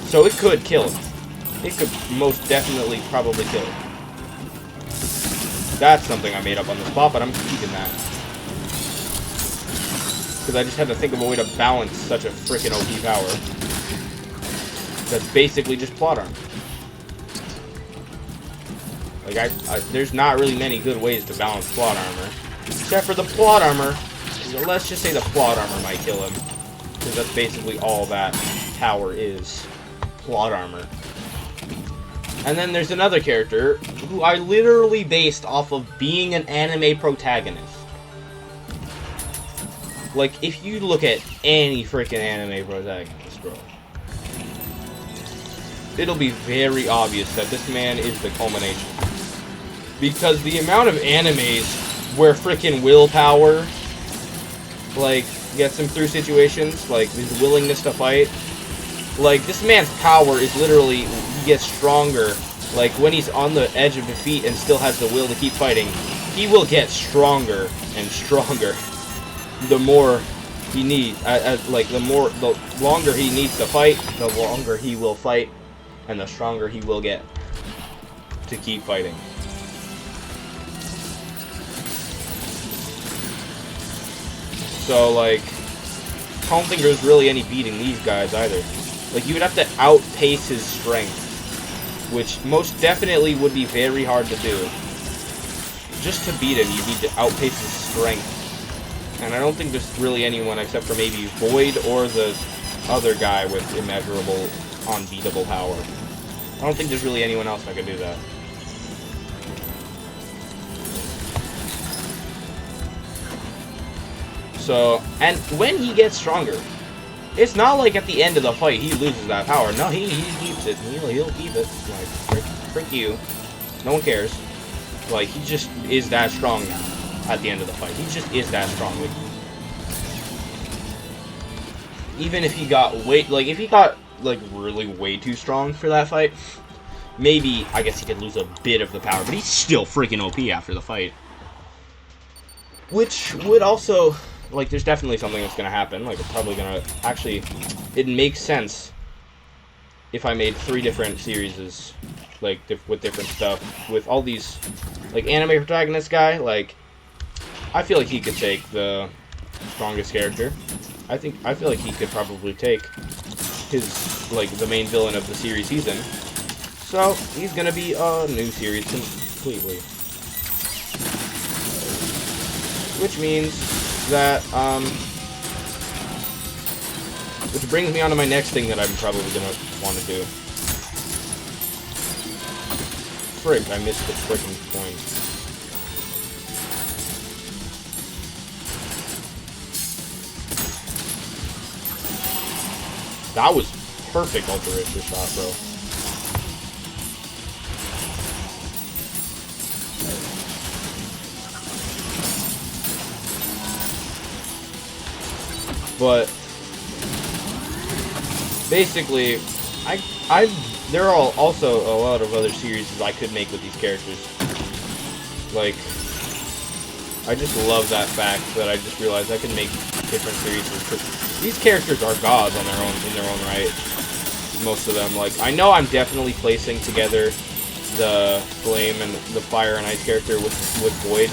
So it could kill him. It could most definitely probably kill him. That's something I made up on the spot, but I'm keeping that. Because I just had to think of a way to balance such a freaking OP power. That's basically just plot armor. Like, there's not really many good ways to balance plot armor. Except for the plot armor. Let's just say the plot armor might kill him. Because that's basically all that power is. Plot armor. And then there's another character who I literally based off of being an anime protagonist. Like, if you look at any freaking anime protagonist, bro, it'll be very obvious that this man is the culmination. Because the amount of animes where freaking willpower, like, gets him through situations, like, his willingness to fight, like, this man's power is literally, he gets stronger. Like, when he's on the edge of defeat and still has the will to keep fighting, he will get stronger and stronger the more he needs, the longer he needs to fight, the longer he will fight, and the stronger he will get to keep fighting. So, like, I don't think there's really any beating these guys either. Like, you would have to outpace his strength, which most definitely would be very hard to do. Just to beat him, you need to outpace his strength. And I don't think there's really anyone except for maybe Void or the other guy with immeasurable, unbeatable power. I don't think there's really anyone else that could do that. So, and when he gets stronger, it's not like at the end of the fight he loses that power. No, he keeps it. He'll keep it. Like, frick you. No one cares. Like, he just is that strong now at the end of the fight. He just is that strong. Like, even if he got if he got, like, really way too strong for that fight, maybe, I guess he could lose a bit of the power, but he's still freaking OP after the fight. Which would also, like, there's definitely something that's gonna happen. Like, it's probably gonna, actually, it makes sense if I made 3 different series, like, with different stuff, with all these, like, anime protagonist guy. Like, I feel like he could take the strongest character. I feel like he could probably take his, like, the main villain of the series he's in. So, he's gonna be a new series completely. Which means that, Which brings me on to my next thing that I'm probably gonna want to do. Frick, I missed the frickin' point. That was perfect Ultra Racer shot, bro. But basically, there are also a lot of other series I could make with these characters. Like, I just love that fact that I just realized I can make different series. Because these characters are gods on their own, in their own right. Most of them. Like, I know I'm definitely placing together the Flame and the Fire and Ice character with Void.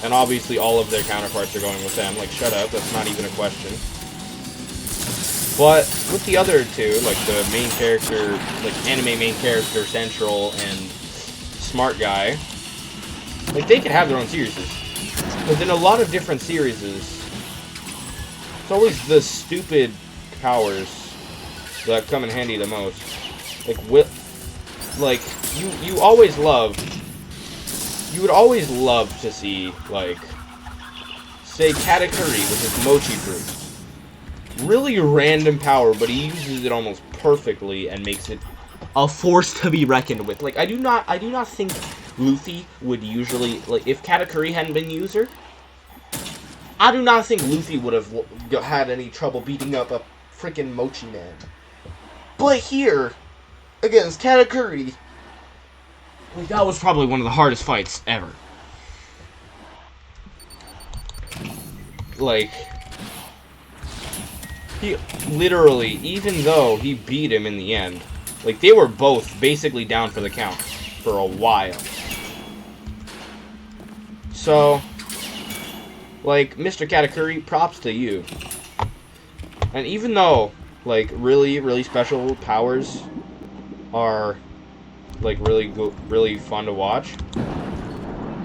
And obviously all of their counterparts are going with them. Like, shut up, that's not even a question. But with the other two, like the main character, like anime main character, Central, and Smart Guy, like they could have their own series. Because in a lot of different series, it's always the stupid powers that come in handy the most. Like, you always love... You would always love to see, like, say, Katakuri with his mochi fruit. Really random power, but he uses it almost perfectly and makes it a force to be reckoned with. Like, I do not think Luffy would usually, like, if Katakuri hadn't been user, I do not think Luffy would have had any trouble beating up a freaking mochi man. But here, against Katakuri, like, that was probably one of the hardest fights ever. Like, he literally, even though he beat him in the end, like, they were both basically down for the count for a while. So, like, Mr. Katakuri, props to you. And even though, like, really, really special powers are... like, really fun to watch.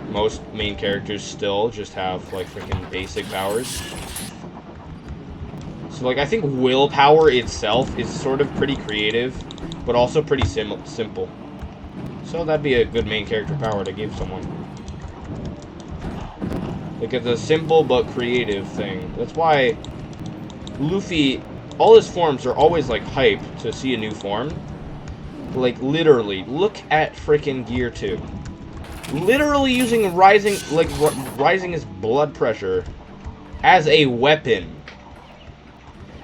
Most main characters still just have, like, freaking basic powers. So, like, I think willpower itself is sort of pretty creative, but also pretty simple. So that'd be a good main character power to give someone. Like, it's a simple but creative thing. That's why Luffy, all his forms are always, like, hype to see a new form. Like, literally, look at frickin' Gear 2. Literally using rising his blood pressure as a weapon.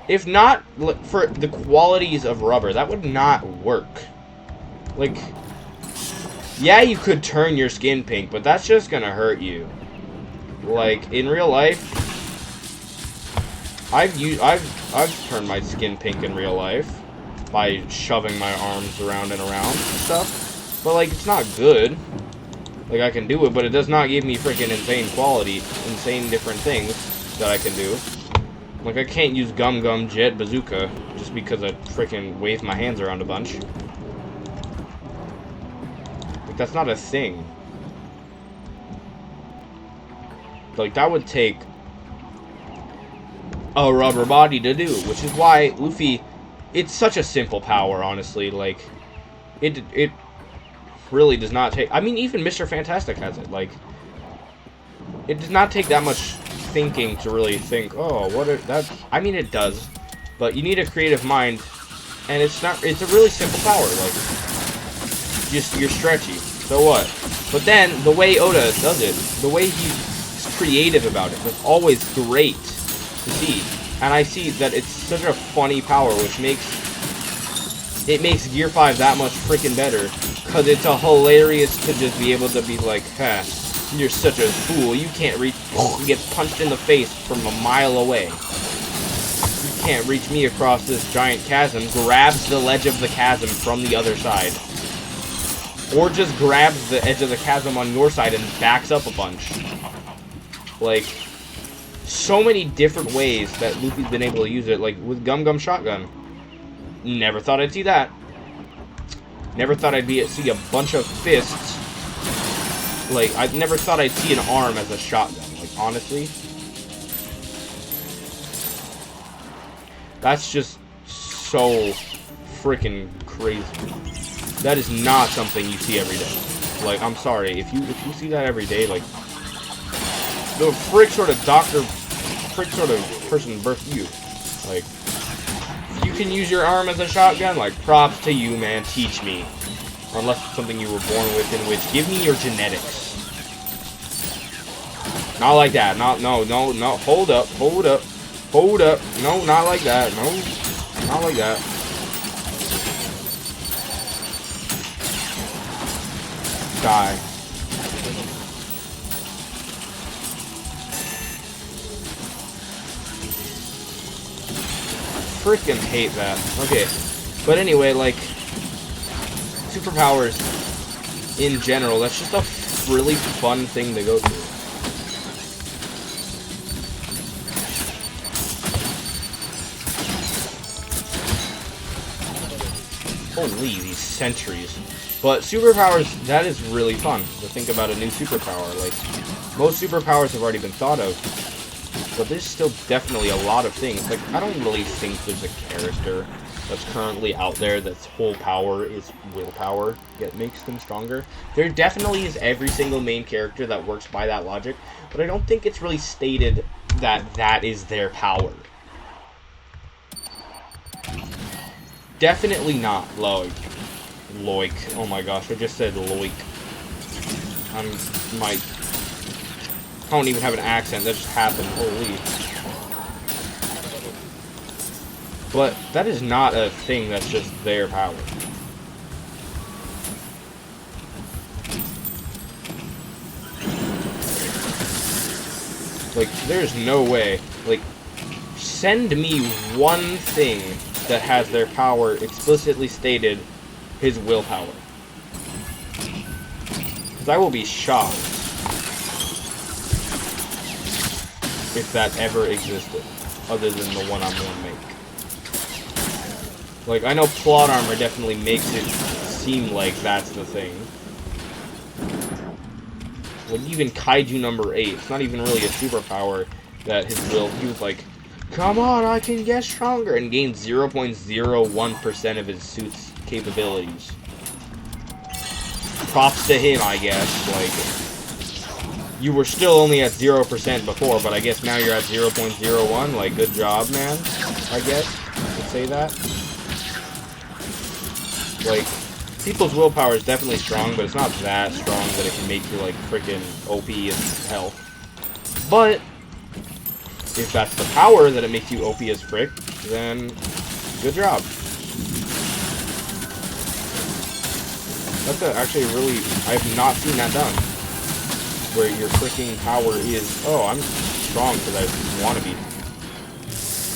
If not for the qualities of rubber, that would not work. Like, yeah, you could turn your skin pink, but that's just gonna hurt you. Like, in real life, I've turned my skin pink in real life by shoving my arms around and around and stuff. But, like, it's not good. Like, I can do it, but it does not give me freaking insane quality, insane different things that I can do. Like, I can't use Gum Gum Jet Bazooka just because I freaking wave my hands around a bunch. Like, that's not a thing. Like, that would take a rubber body to do, which is why Luffy... It's such a simple power, honestly. Like, it really does not take... I mean, even Mr. Fantastic has it. Like, it does not take that much thinking to really think, oh, I mean, it does. But you need a creative mind, and it's a really simple power. Like, just, you're stretchy. So what? But then, the way Oda does it, the way he's creative about it, is always great to see. And I see that it's such a funny power, which makes Gear 5 that much freaking better. Because it's a hilarious to just be able to be like, huh, you're such a fool, you can't reach... He gets punched in the face from a mile away. You can't reach me across this giant chasm. Grabs the ledge of the chasm from the other side. Or just grabs the edge of the chasm on your side and backs up a bunch. Like... so many different ways that Luffy's been able to use it, like with Gum Gum Shotgun. Never thought I'd see that. Never thought I'd see a bunch of fists. Like, I never thought I'd see an arm as a shotgun, like, honestly. That's just so freaking crazy. That is not something you see every day. Like, I'm sorry, if you see that every day, like, the frick sort of person birthed you. Like, if you can use your arm as a shotgun, like, props to you, man. Teach me. Unless it's something you were born with, in which, give me your genetics. Not like that. No. Hold up. No, not like that. No, not like that. Die. Freaking hate that. Okay. But anyway, like, superpowers in general, that's just a really fun thing to go through. Holy, these sentries. But superpowers, that is really fun to think about a new superpower. Like, most superpowers have already been thought of, but there's still definitely a lot of things. Like, I don't really think there's a character that's currently out there that's whole power is willpower that makes them stronger. There definitely is every single main character that works by that logic, but I don't think it's really stated that that is their power. Definitely not Loik. Oh my gosh, I just said Loik. I don't even have an accent, that just happened. Holy. But that is not a thing that's just their power. Like, there's no way. Like, send me one thing that has their power explicitly stated his willpower. Because I will be shocked if that ever existed, other than the one I'm going to make. Like, I know plot armor definitely makes it seem like that's the thing. Like, even Kaiju number 8, it's not even really a superpower that his will, he was like, come on, I can get stronger, and gained 0.01% of his suit's capabilities. Props to him, I guess. Like, you were still only at 0% before, but I guess now you're at 0.01. Like, good job, man. I guess you could say that. Like, people's willpower is definitely strong, but it's not that strong that it can make you, like, freaking OP as hell. But if that's the power that it makes you OP as frick, then good job. That's actually really, I have not seen that done. Where your freaking power is, oh, I'm strong because I want to be.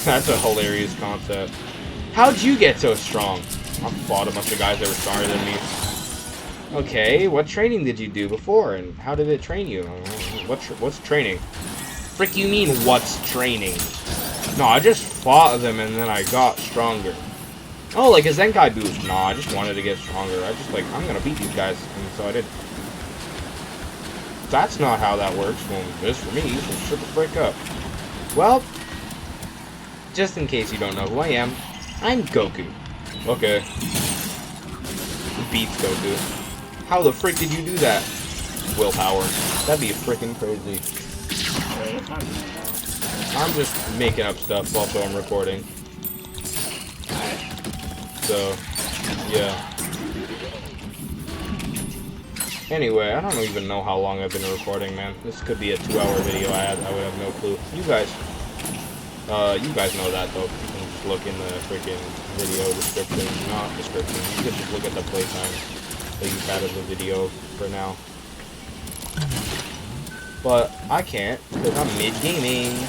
That's a hilarious concept. How'd you get so strong? I fought a bunch of guys that were stronger than me. Okay, what training did you do before, and how did it train you? What's training? Frick you mean, what's training? No, I just fought them and then I got stronger. Oh, like a Zenkai boost. No, I just wanted to get stronger. I just like, I'm gonna beat these guys, and so I did. That's not how that works. Well, it is for me, so shut the frick up. Well, just in case you don't know who I am, I'm Goku. Okay. Beats Goku. How the frick did you do that? Willpower. That'd be freaking crazy. I'm just making up stuff also I'm recording. So, yeah. Anyway, I don't even know how long I've been recording, man. This could be a 2-hour video I would have no clue. You guys know that though. You can just look in the freaking video description, not description. You can just look at the playtime that you've had of the video for now. But I can't, because I'm mid-gaming.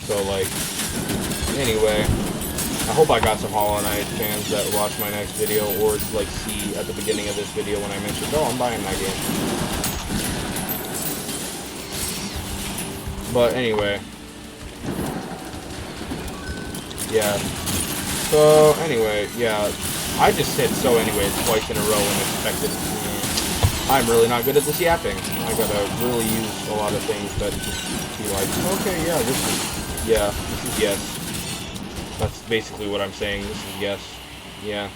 So, like, anyway, I hope I got some Hollow Knight fans that watch my next video, or, like, see at the beginning of this video when I mentioned, oh, I'm buying that game. But anyway. Yeah. So, anyway, yeah. I just said so anyway twice in a row and expected... I'm really not good at this yapping. I gotta really use a lot of things that just be like, okay, yeah, this is Yeah, this is yes. That's basically what I'm saying. This is yes. Yeah.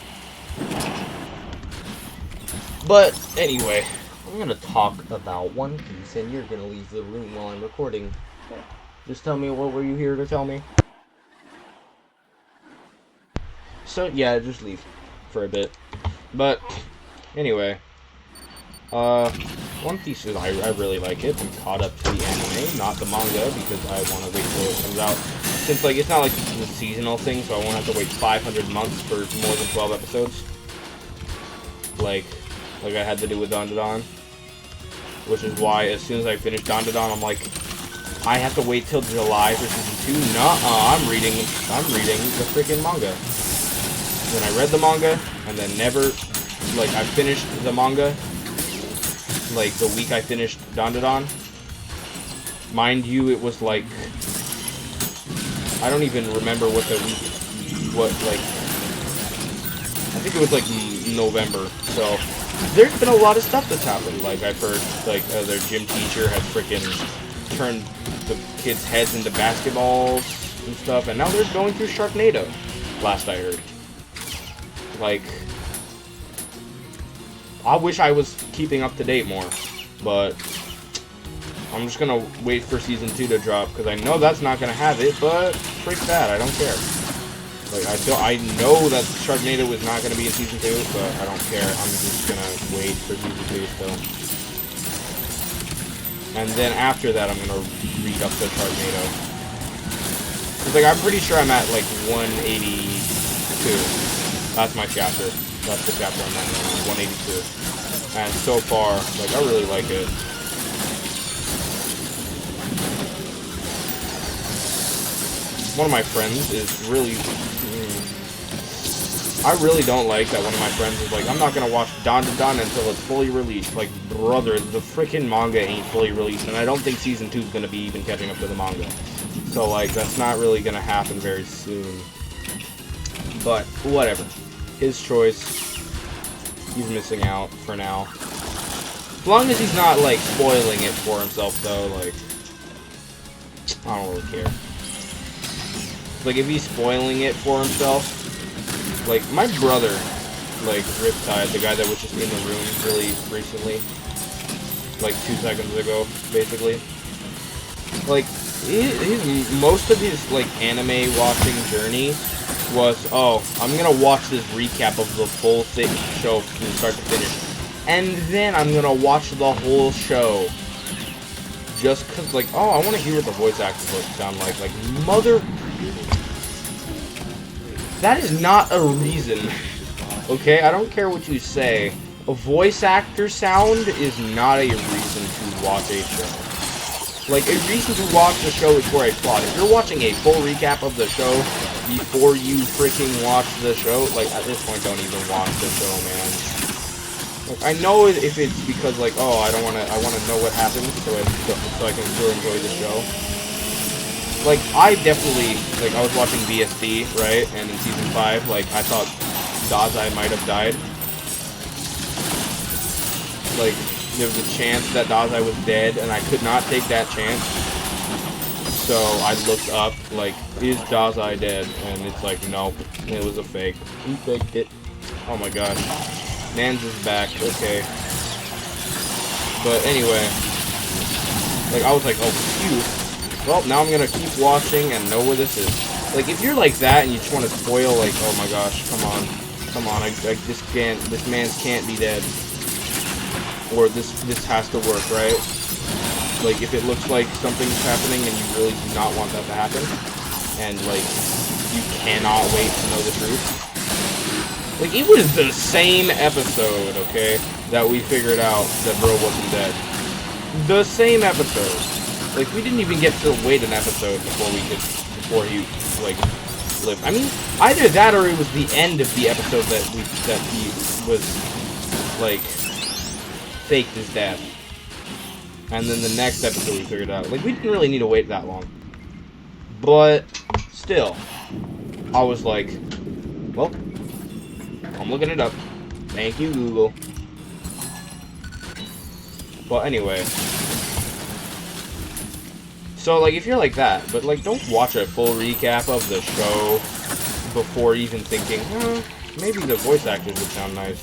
But, anyway, I'm gonna talk about One Piece, and you're gonna leave the room while I'm recording. Just tell me, what were you here to tell me? So, yeah, just leave for a bit. But, anyway, One Piece is, I really like it. I'm caught up to the anime, not the manga, because I want to wait till it comes out. Since, like, it's not like the seasonal thing, so I won't have to wait 500 months for more than 12 episodes. Like I had to do with Dandadan. Which is why, as soon as I finish Dandadan, I'm like, I have to wait till July for season 2? Nuh-uh, I'm reading the freaking manga. Then I read the manga, and then never, like, I finished the manga, like, the week I finished Dandadan. Mind you, it was, like, I don't even remember what the week, like, I think it was, like, November, so, there's been a lot of stuff that's happened. Like, I've heard, like, their gym teacher has freaking turned the kids' heads into basketballs and stuff, and now they're going through Sharknado, last I heard. Like, I wish I was keeping up to date more, but I'm just gonna wait for season 2 to drop, because I know that's not gonna have it, but freak that, I don't care. Like, I know that Sharknado was not gonna be in season 2, but I don't care, I'm just gonna wait for season 2 still. And then after that, I'm gonna read up to Sharknado. Cause, like, I'm pretty sure I'm at, like, 182. That's my chapter. That's the chapter I'm at now, 182. And so far, like, I really like it. One of my friends is really... I really don't like that one of my friends is like, I'm not gonna watch Dandadan until it's fully released. Like, brother, the freaking manga ain't fully released, and I don't think season 2 is gonna be even catching up to the manga. So, like, that's not really gonna happen very soon. But, whatever. His choice. He's missing out for now. As long as he's not, like, spoiling it for himself, though, like, I don't really care. Like, if he's spoiling it for himself, like, my brother, like, Riptide, the guy that was just in the room really recently, like, 2 seconds ago, basically, like, most of his, like, anime watching journey was, oh, I'm gonna watch this recap of the full show from start to finish, and then I'm gonna watch the whole show, just cause, like, oh, I want to hear what the voice actors sound like, mother... That is not a reason, okay? I don't care what you say. A voice actor sound is not a reason to watch a show. Like, a reason to watch the show is for a plot. If you're watching a full recap of the show before you freaking watch the show, like, at this point, don't even watch the show, man. Like, I know if it's because, like, oh, I want to know what happened so I can still enjoy the show. Like, I definitely, like, I was watching VSD, right, and in Season 5, like, I thought Dazai might have died. Like, there was a chance that Dazai was dead, and I could not take that chance. So, I looked up, like, is Dazai dead? And it's like, nope, it was a fake. He faked it. Oh my gosh. Nans is back, okay. But anyway, like, I was like, oh, phew. Well, now I'm gonna keep watching and know where this is. Like, if you're like that and you just want to spoil, like, oh my gosh, come on, I just can't, this man can't be dead. Or this has to work, right? Like, if it looks like something's happening and you really do not want that to happen, and, like, you cannot wait to know the truth. Like, it was the same episode, okay, that we figured out that Bro wasn't dead. The same episode. Like, we didn't even get to wait an episode before he, like, lived. I mean, either that or it was the end of the episode that he was, like, faked his death. And then the next episode we figured out. Like, we didn't really need to wait that long. But, still, I was like, well, I'm looking it up. Thank you, Google. Well, anyway. So, like, if you're like that, but, like, don't watch a full recap of the show before even thinking, maybe the voice actors would sound nice.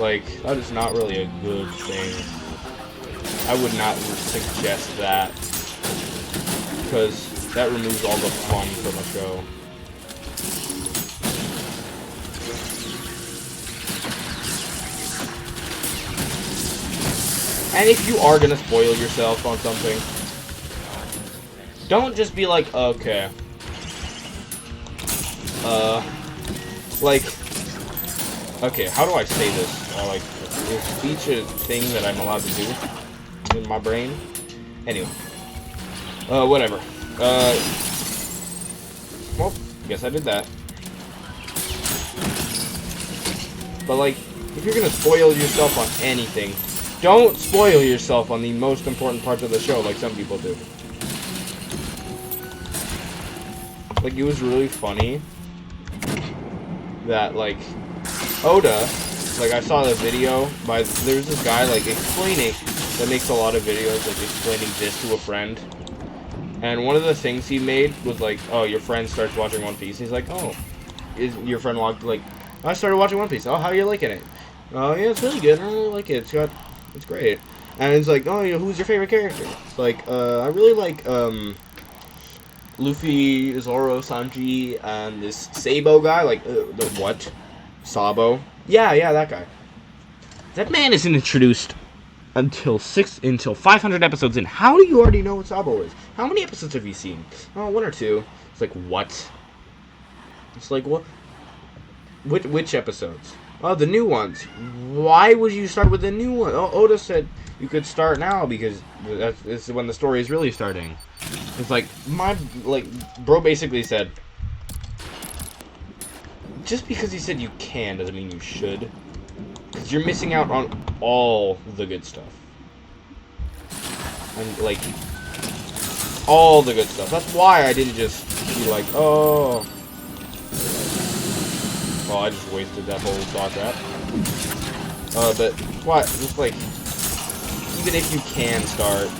Like, that is not really a good thing. I would not suggest that, because that removes all the fun from a show. And if you are gonna spoil yourself on something, don't just be like, okay. Like, okay, how do I say this? Like, is speech a thing that I'm allowed to do in my brain? Anyway. Whatever. Well, guess I did that. But, like, if you're gonna spoil yourself on anything, don't spoil yourself on the most important parts of the show like some people do. Like, it was really funny that, like, Oda, like, I saw the video by, there's this guy, like, explaining, that makes a lot of videos, like, explaining this to a friend. And one of the things he made was, like, oh, your friend starts watching One Piece. He's like, oh, is your friend walked, like, I started watching One Piece. Oh, how are you liking it? Oh, yeah, it's really good. I really like it. It's great. And it's like, oh, who's your favorite character? It's like, I really like, Luffy, Zoro, Sanji, and this Sabo guy, like, the what? Sabo? Yeah, that guy. That man isn't introduced until 500 episodes in. How do you already know what Sabo is? How many episodes have you seen? Oh, 1 or 2. It's like, what? It's like, what? Which episodes? Oh, the new ones. Why would you start with the new one? Oh, Oda said you could start now because that's when the story is really starting. It's like, bro basically said, just because he said you can doesn't mean you should. Because you're missing out on all the good stuff. And, like, all the good stuff. That's why I didn't just be like, oh. Well, I just wasted that whole thought trap. But, what? Just, like, even if you can start,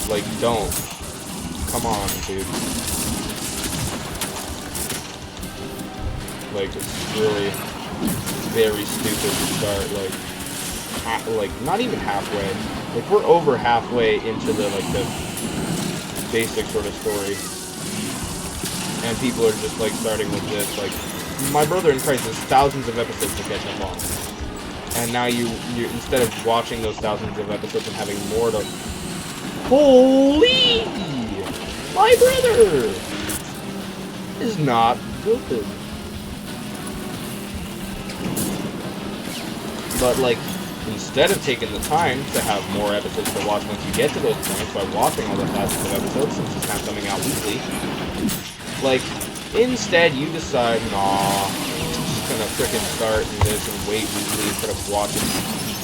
like, don't. Come on, dude. Like, it's really very stupid to start, like, not even halfway. Like, we're over halfway into the basic sort of story. And people are just, like, starting with this, like, my brother in Christ has thousands of episodes to catch up on. And now you instead of watching those thousands of episodes and having more to... Holy! My brother is not good. But, like, instead of taking the time to have more episodes to watch once you get to those points by watching all the thousands of episodes, since it's not coming out weekly, like, instead you decide, nah, I'm just gonna frickin' start this and wait weekly instead of watching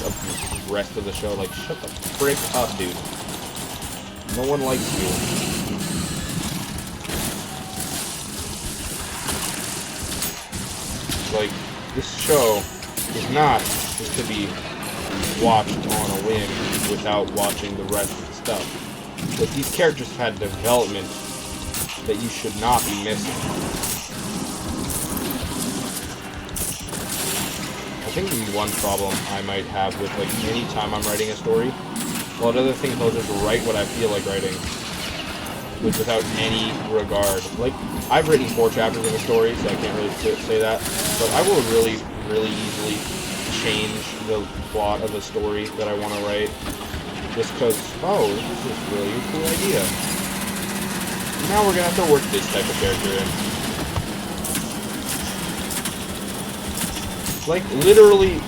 the rest of the show. Like, shut the frick up, dude. No one likes you. Like, this show is not just to be watched on a whim without watching the rest of the stuff. But these characters have had development that you should not be missing. I think the one problem I might have with, like, any time I'm writing a story, well, other things I'll just write what I feel like writing, without any regard. Like, I've written 4 chapters of a story, so I can't really say that, but I will really, really easily change the plot of a story that I want to write, just because, oh, this is really a cool idea. Now we're gonna have to work this type of character in. Like, literally,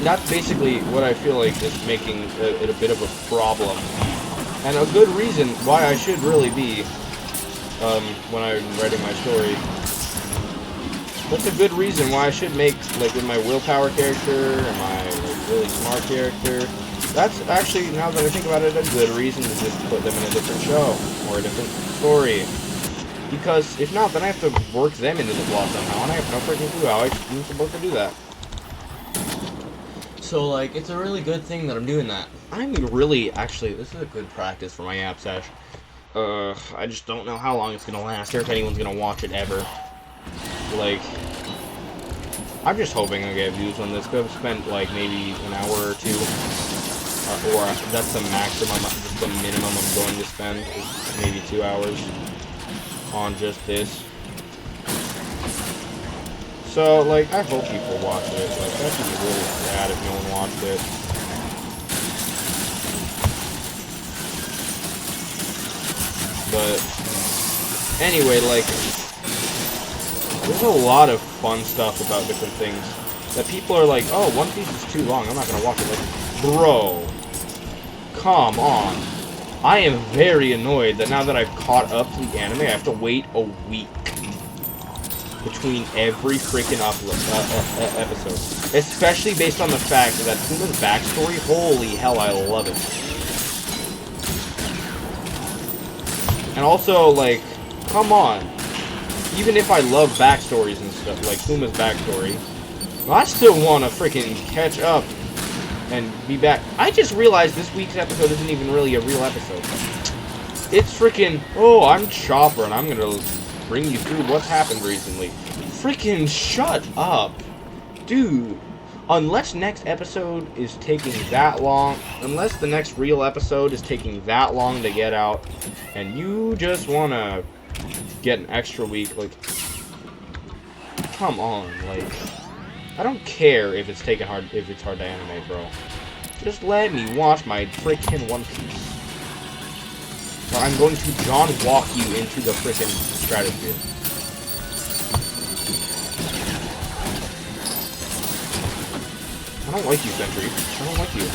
that's basically what I feel like is making it a bit of a problem. And a good reason why I should really be, when I'm writing my story, that's a good reason why I should make, like, with my willpower character and my, like, really smart character, that's actually, now that I think about it, a good reason to just put them in a different show, or a different story. Because, if not, then I have to work them into the plot somehow, and I have no freaking clue how I'm supposed to do that. So, like, it's a really good thing that I'm doing that. I'm really, actually, this is a good practice for my Yap sesh. I just don't know how long it's gonna last, or if anyone's gonna watch it ever. Like, I'm just hoping I get views on this, because I've spent, like, maybe an hour or two, or that's the maximum, just the minimum I'm going to spend, is maybe 2 hours on just this. So, like, I hope people watch it. Like, that would be really sad if no one watched it. But, anyway, like, there's a lot of fun stuff about different things that people are like, oh, One Piece is too long, I'm not gonna watch it. Like, bro, come on. I am very annoyed that now that I've caught up to the anime, I have to wait a week between every freaking episode. Especially based on the fact that Puma's backstory, holy hell, I love it. And also, like, come on. Even if I love backstories and stuff, like Puma's backstory, I still want to freaking catch up and be back. I just realized this week's episode isn't even really a real episode. It's freaking, oh, I'm Chopper, and I'm gonna bring you through what's happened recently. Freaking shut up. Dude. Unless next episode is taking that long, unless the next real episode is taking that long to get out, and you just want to get an extra week, like, come on, like, I don't care if it's hard to animate, bro. Just let me watch my freaking One Piece. Or I'm going to John walk you into the freaking stratosphere. I don't like you, Sentry. I don't like you.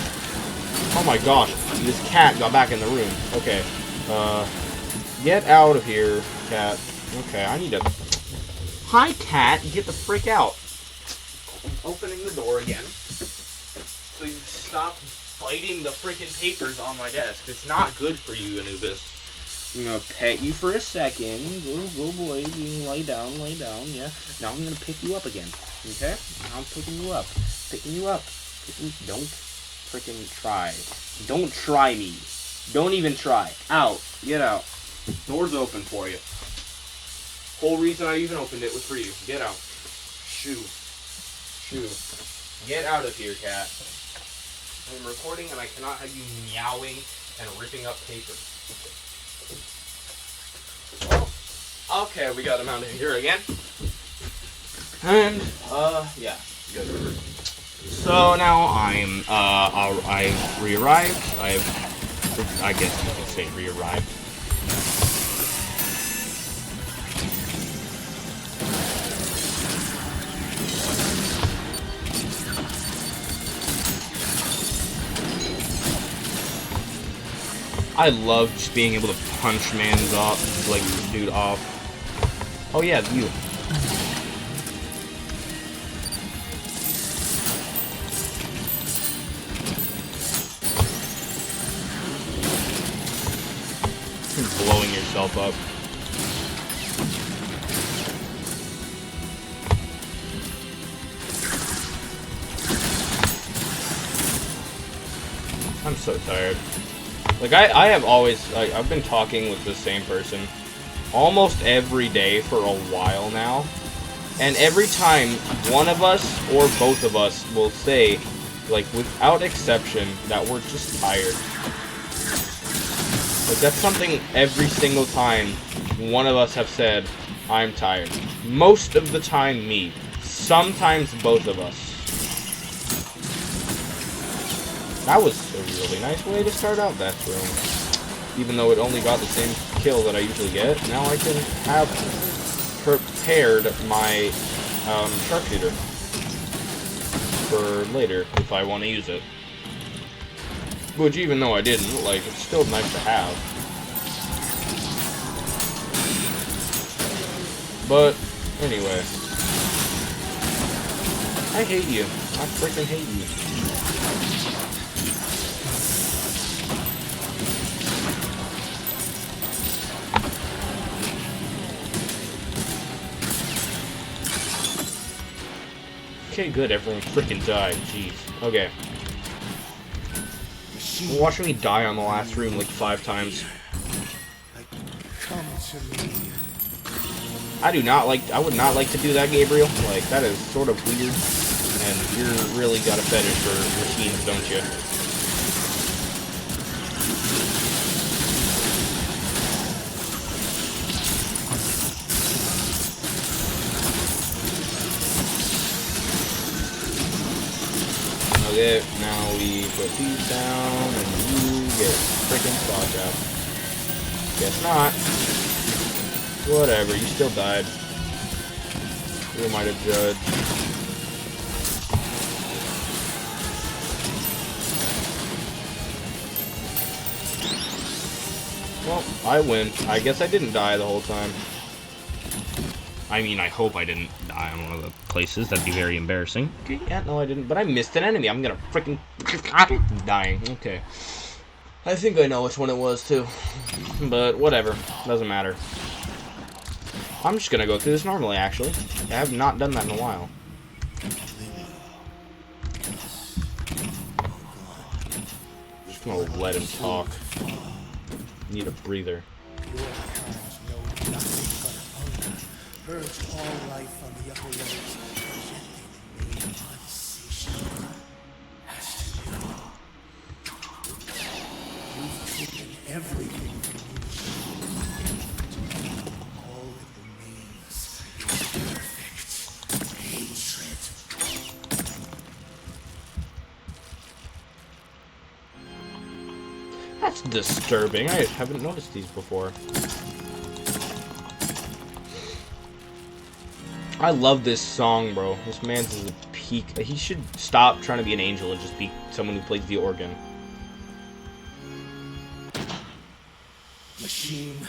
Oh my gosh, this cat got back in the room. Okay, get out of here, cat. Okay, I need to... Hi, cat, get the frick out. I'm opening the door again. So you stop biting the freaking papers on my desk. It's not good for you, Anubis. I'm gonna pet you for a second. Go boy, you lay down, yeah. Now I'm gonna pick you up again. Okay? Now I'm picking you up. Picking you up. Don't freaking try. Don't try me. Don't even try. Out. Get out. Door's open for you. Whole reason I even opened it was for you. Get out. Shoo. Shoo. Get out of here, cat. I'm recording and I cannot have you meowing and ripping up paper. Well, okay, we got him out of here again. And, yeah, good. So now I've re-arrived. I guess you could say re-arrived. I love just being able to punch man's off, like, dude off. Oh yeah, you. You're blowing yourself up. I'm so tired. Like, I have always, like, I've been talking with the same person almost every day for a while now. And every time one of us or both of us will say, like, without exception, that we're just tired. Like, that's something every single time one of us have said, I'm tired. Most of the time, me. Sometimes both of us. That was a really nice way to start out that room. Even though it only got the same kill that I usually get, now I can have prepared my sharpshooter for later if I want to use it. Which, even though I didn't, like, it's still nice to have. But, anyway. I hate you. I freaking hate you. Okay, good. Everyone freaking died. Jeez. Okay. Watching me die on the last room like 5 times. I would not like to do that, Gabriel. Like, that is sort of weird. And you're really got a fetish for machines, don't you? Okay, now we put these down, and you get freaking spot trap. Guess not. Whatever, you still died. Who might have judged? Well, I win. I guess I didn't die the whole time. I mean, I hope I didn't die on one of the places. That'd be very embarrassing. Okay, yeah, no, I didn't. But I missed an enemy. I'm gonna freaking... dying. Okay. I think I know which one it was, too. But, whatever. Doesn't matter. I'm just gonna go through this normally, actually. I have not done that in a while. Just gonna let him talk. Need a breather. Purge all life on the upper levels, presenting the unsatiable. As to you, you've taken everything from me. All that remains is perfect hatred. That's disturbing. I haven't noticed these before. I love this song, bro. This man's is a peak. He should stop trying to be an angel and just be someone who plays the organ. Machine,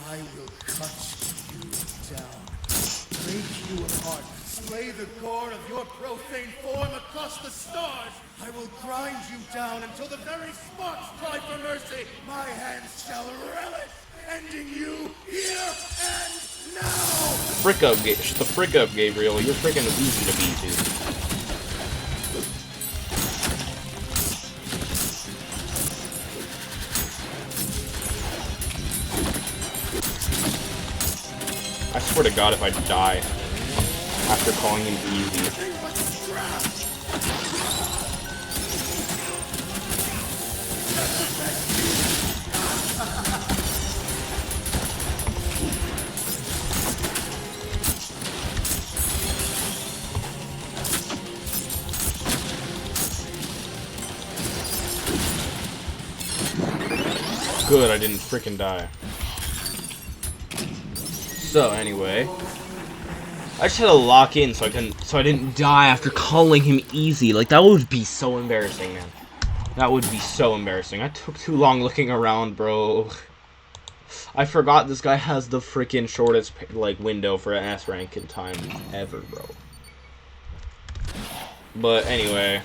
I will cut you down, break you apart, slay the core of your profane form across the stars. I will grind you down until the very sparks cry for mercy. My hands shall relish, ending you here and now. Shut the frick up, Gabriel. You're freaking easy to beat, dude. I swear to God, if I die after calling him easy. Good, I didn't freaking die. So anyway, I just had to lock in so I didn't die after calling him easy. Like, that would be so embarrassing, man. That would be so embarrassing. I took too long looking around, bro. I forgot this guy has the freaking shortest like window for an S rank in time ever, bro. But anyway,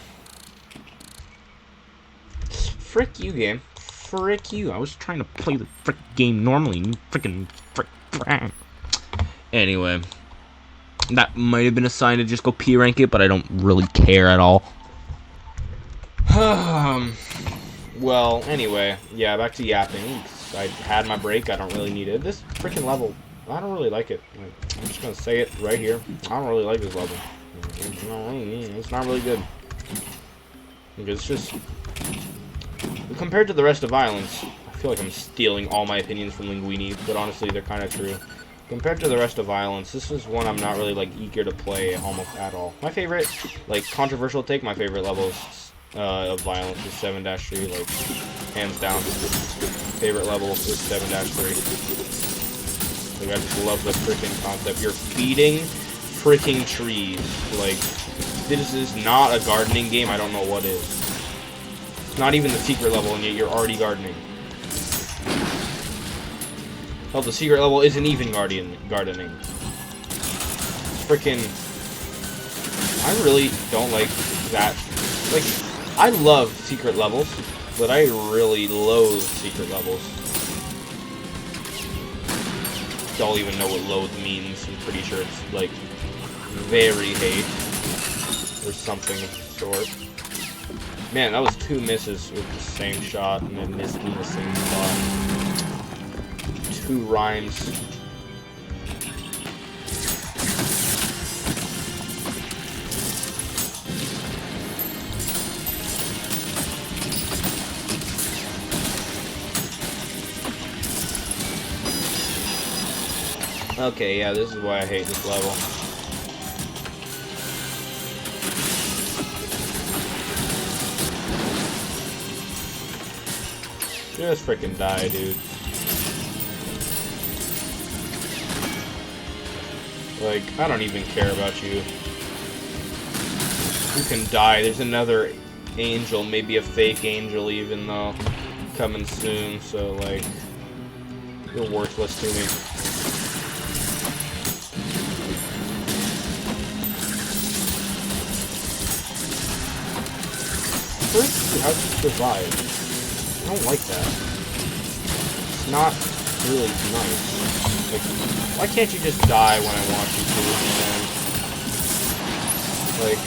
frick you, game. Frick you. I was trying to play the frick game normally. Freaking frick. Anyway, that might have been a sign to just go P rank it, but I don't really care at all. Well, anyway, yeah, back to yapping. I had my break. I don't really need it. This freaking level, I don't really like it. Like, I'm just gonna say it right here. I don't really like this level. It's not really good. It's just, compared to the rest of Violence, I feel like I'm stealing all my opinions from Linguini, but honestly, they're kind of true. Compared to the rest of Violence, this is one I'm not really, like, eager to play almost at all. My favorite, like, controversial take, my favorite levels of Violence is 7-3, like, hands down. Favorite level is 7-3. Like, I just love the freaking concept. You're feeding freaking trees. Like, this is not a gardening game. I don't know what is. It's not even the secret level, and yet you're already gardening. Hell, the secret level isn't even gardening. Freaking, I really don't like that. Like, I love secret levels, but I really loathe secret levels. Don't even know what loathe means. I'm pretty sure it's, like, very hate. or something of the sort. Man, that was 2 misses with the same shot, and then missed in the same spot. 2 rhymes. Okay, yeah, this is why I hate this level. Just freaking die, dude. Like, I don't even care about you. You can die. There's another angel, maybe a fake angel even though, coming soon, so like, you're worthless to me. First, how'd you survive? I don't like that. It's not really nice. Like, why can't you just die when I want you to, man? Like,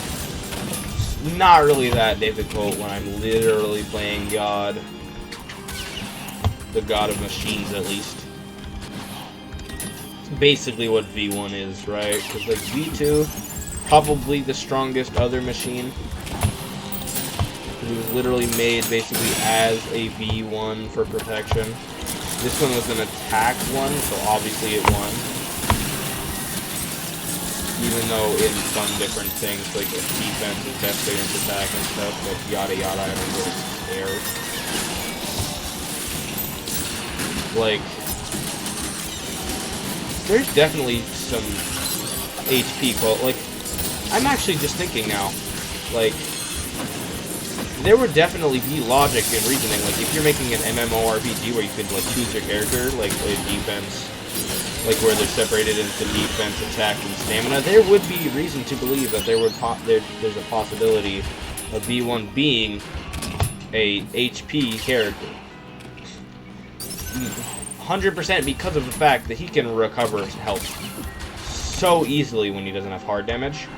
it's not really that difficult when I'm literally playing God. The God of machines, at least. It's basically what V1 is, right? Because, like, V2, probably the strongest other machine. It was literally made basically as a V1 for protection. This one was an attack one, so obviously it won. Even though in some different things, like defense is best against attack and stuff, like yada yada, I don't really care. Like, there's definitely some HP quote. Like, I'm actually just thinking now, like, there would definitely be logic and reasoning, like, if you're making an MMORPG where you could, like, choose your character, like, a defense, like, where they're separated into defense, attack, and stamina, there would be reason to believe that there's a possibility of V1 being a HP character. 100% because of the fact that he can recover health so easily when he doesn't have hard damage.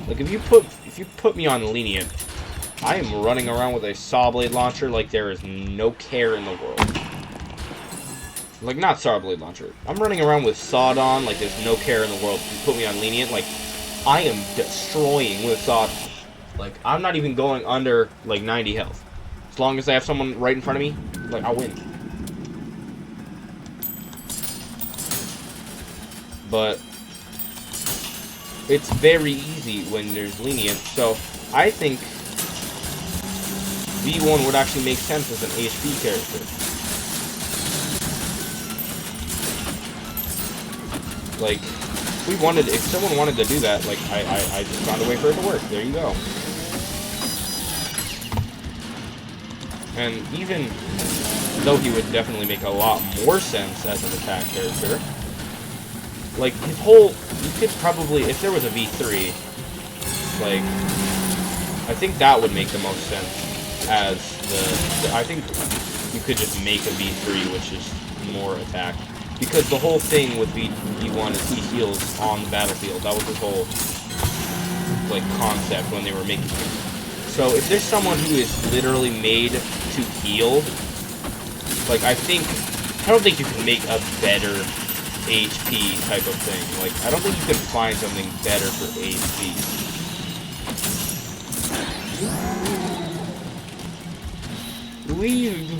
Like, if you put me on lenient, I am running around with a saw blade launcher like there is no care in the world. Like, not saw blade launcher. I'm running around with sawed on like there's no care in the world. If you put me on lenient, like, I am destroying with sawed. Like, I'm not even going under, like, 90 health. As long as I have someone right in front of me, like, I'll win. But it's very easy when there's lenient, so I think V1 would actually make sense as an HP character. Like, if someone wanted to do that, like, I just found a way for it to work. There you go. And even though he would definitely make a lot more sense as an attack character, like, his whole, you could probably, if there was a V3, like, I think that would make the most sense as I think you could just make a V3, which is more attack. Because the whole thing with V1 is he heals on the battlefield. That was his whole, like, concept when they were making it. So if there's someone who is literally made to heal, like, I don't think you can make a better HP type of thing. Like, I don't think you could find something better for HP.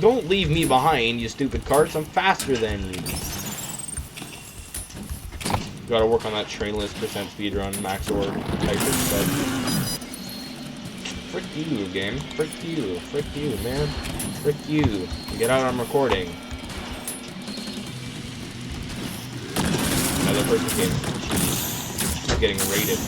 Don't leave me behind, you stupid carts. I'm faster than you. Gotta work on that trainless percent speedrun, max or type of stuff. Frick you, game. Frick you. Frick you, man. Frick you. Get out, I'm recording. Another person came. Jeez. I'm getting raided.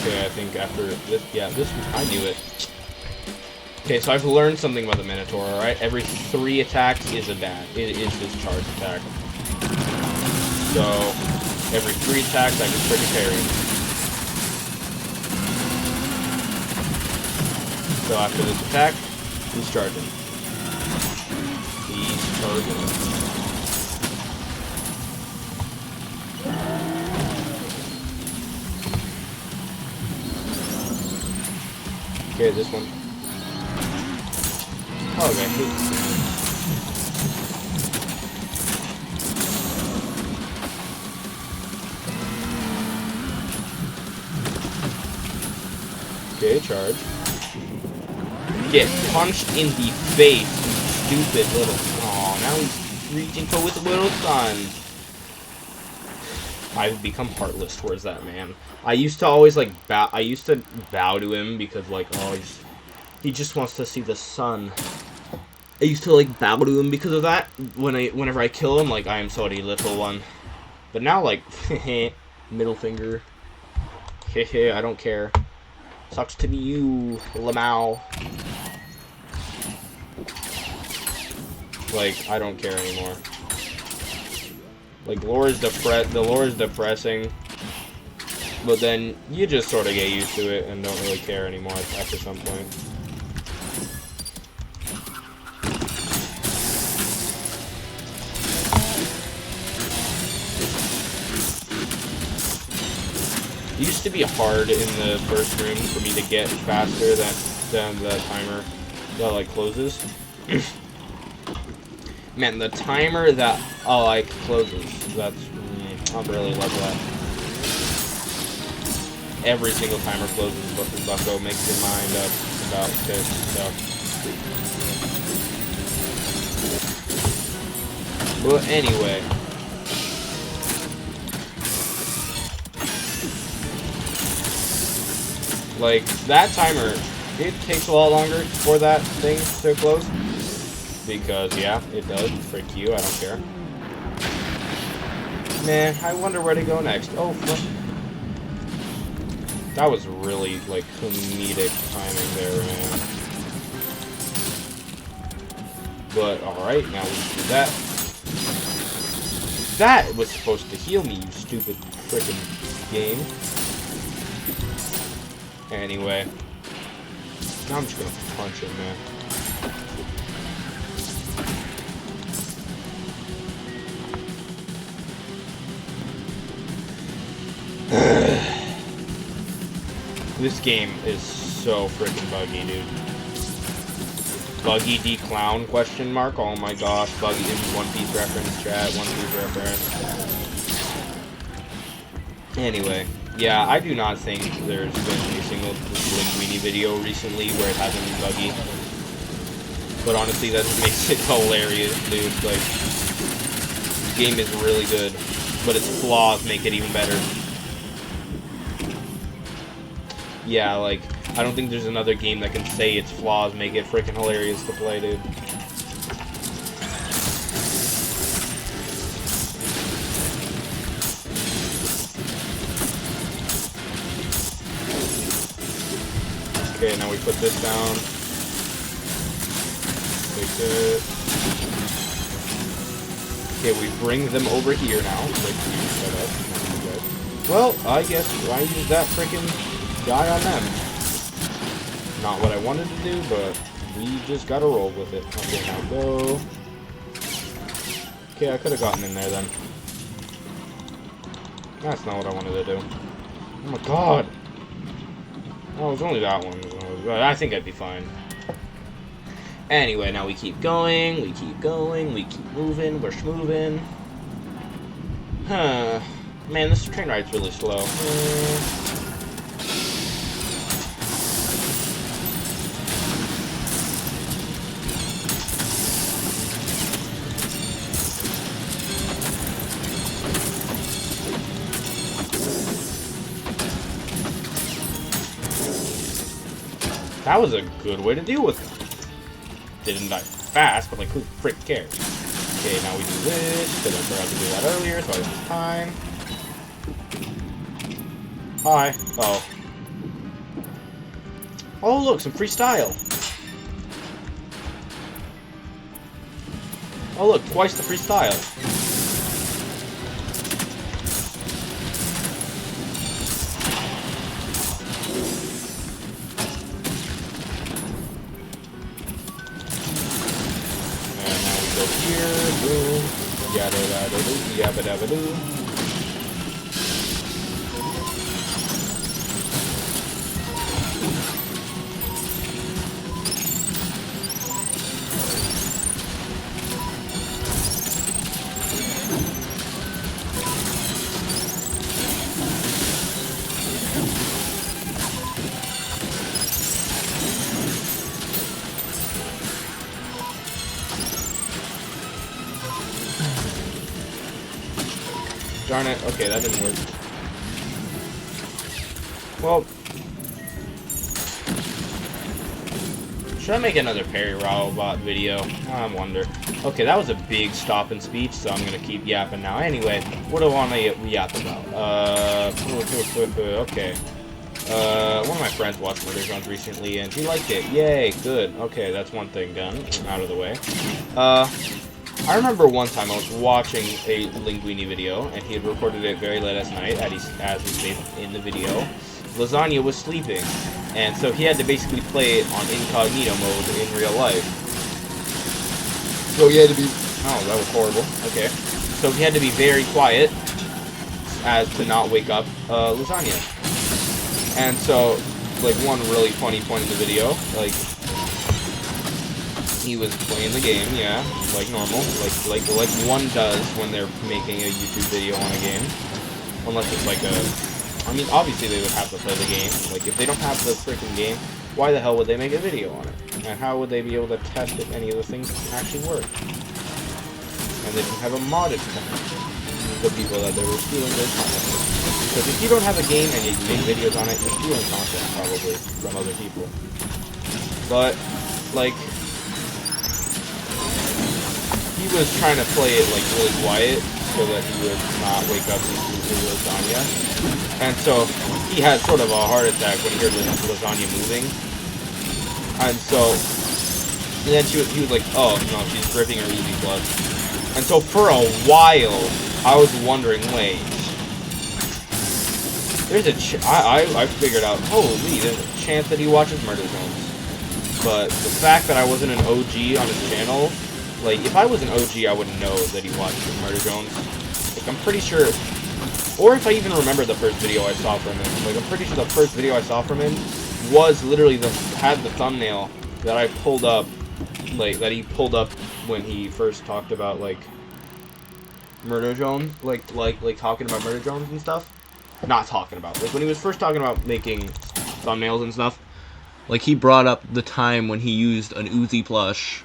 Okay, I think after this, yeah, I knew it. Okay, so I've learned something about the Minotaur, alright? Every 3 attacks is a dash. It is his charge attack. So, every 3 attacks I can frickin' parry. So after this attack, he's charging. He's charging. Okay, this one. Oh, I hate this. Okay, charge. Get punched in the face, you stupid little... Aw, now he's reaching for his little son. I've become heartless towards that man. I used to always, like, bow to him because, like, oh, he just wants to see the sun. I used to, like, bow to him because of that. Whenever I kill him, like, I am sorry, little one. But now, like, middle finger. Hehe, I don't care. Sucks to be you, Lamau. Like, I don't care anymore. Like, the lore is depressing. But then, you just sort of get used to it and don't really care anymore after some point. It used to be hard in the first room for me to get faster than the timer that, like, closes. Man, the timer that, like, closes, that's, I really love that. Every single timer closes, Bucko makes your mind up about this stuff. But anyway. Like, that timer, it takes a lot longer for that thing to close. Because, yeah, it does. Frick you, I don't care. Man, I wonder where to go next. Oh, fuck. That was really, like, comedic timing there, man. But, alright, now we can do that. That was supposed to heal me, you stupid frickin' game. Anyway. Now I'm just gonna punch him, man. This game is so freaking buggy, dude. Buggy D clown question mark? Oh my gosh, buggy in One Piece reference, chat, One Piece reference. Anyway, yeah, I do not think there's been a single Linguini video recently where it hasn't been buggy. But honestly, that makes it hilarious, dude. Like, this game is really good, but its flaws make it even better. Yeah, like, I don't think there's another game that can say its flaws make it freaking hilarious to play, dude. Okay, now we put this down. Take it. Okay, we bring them over here now. Well, I guess I use that freaking guy on them. Not what I wanted to do, but we just gotta roll with it. Okay, now go. Okay, I could have gotten in there then. That's not what I wanted to do. Oh my god! Oh, it was only that one. I think I'd be fine. Anyway, now we keep going, we keep going, we keep moving, we're schmoving. Huh. Man, this train ride's really slow. That was a good way to deal with it. Didn't die fast, but like, who frick cares? Okay, now we do this, because I forgot to do that earlier, so I have time. Hi. Oh. Oh, look, some freestyle. Oh, look, twice the freestyle. Yabba-dabba-doo. Darn it. Okay, that didn't work. Well, should I make another Perry Robot video? I wonder. Okay, that was a big stop and speech, so I'm gonna keep yapping now. Anyway, what do I want to yap about? Okay. One of my friends watched Murder Zones recently, and he liked it. Yay, good. Okay, that's one thing done. Out of the way. I remember one time I was watching a Linguini video, and he had recorded it very late at night, as he stated in the video. Lasagna was sleeping, and so he had to basically play it on incognito mode in real life. So he had to be... Oh, that was horrible. Okay. So he had to be very quiet as to not wake up Lasagna. And so, like, one really funny point in the video, like, he was playing the game, yeah, like normal, like one does when they're making a YouTube video on a game. Unless it's like a... I mean, obviously they would have to play the game. Like, if they don't have the freaking game, why the hell would they make a video on it? And how would they be able to test if any of the things actually work? And they didn't have a modded content. The people that they were stealing their content with. Because if you don't have a game and you make videos on it, you're stealing content, probably, from other people. But, like, he was trying to play it, like, really quiet, so that he would not wake up into Lasagna. And so, he had sort of a heart attack when he heard Lasagna moving. And so, and then he was like, oh, no, she's ripping her easy blood. And so, for a while, I was wondering, wait, there's a I figured out, holy, there's a chance that he watches Murder Zones. But the fact that I wasn't an OG on his channel, like, if I was an OG, I wouldn't know that he watched Murder Zones. Like, I'm pretty sure, or if I even remember the first video I saw from him, like, I'm pretty sure the first video I saw from him was literally had the thumbnail that I pulled up, like, that he pulled up when he first talked about, like, Murder Zones, like talking about Murder Zones and stuff. Not talking about, like, when he was first talking about making thumbnails and stuff, like, he brought up the time when he used an Uzi plush,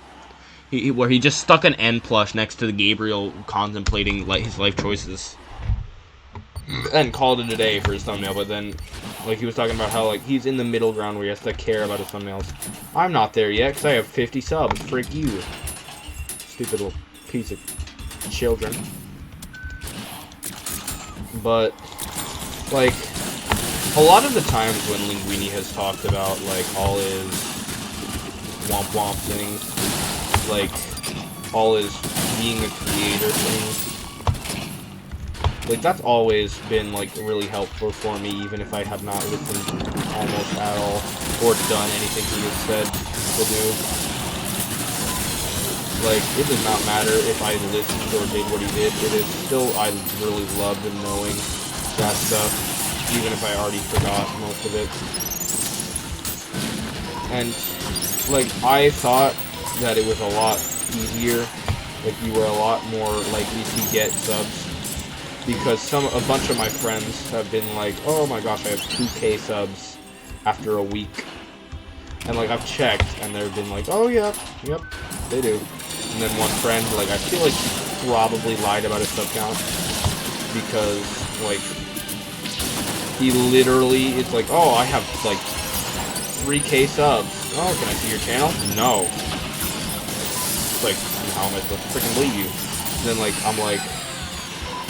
where he just stuck an N plush next to the Gabriel contemplating, like, his life choices, and called it a day for his thumbnail. But then, like, he was talking about how, like, he's in the middle ground where he has to care about his thumbnails. I'm not there yet, because I have 50 subs. Frick you. Stupid little piece of children. But, like, a lot of the times when Linguini has talked about, like, all his womp womp things, like, all his being a creator things, like, that's always been, like, really helpful for me, even if I have not listened almost at all, or done anything he has said to do. Like, it does not matter if I listened or did what he did, it is still, I really loved knowing that stuff, even if I already forgot most of it. And, like, I thought that it was a lot easier, like, you were a lot more likely to get subs, because a bunch of my friends have been like, oh my gosh, I have 2K subs after a week. And, like, I've checked, and they've been like, oh, yep, they do. And then one friend, like, I feel like he probably lied about his sub count, because, like, he literally is like, oh, I have, like, 3K subs. Oh, can I see your channel? No. It's like, how am I supposed to freaking believe you? And then, like, I'm like,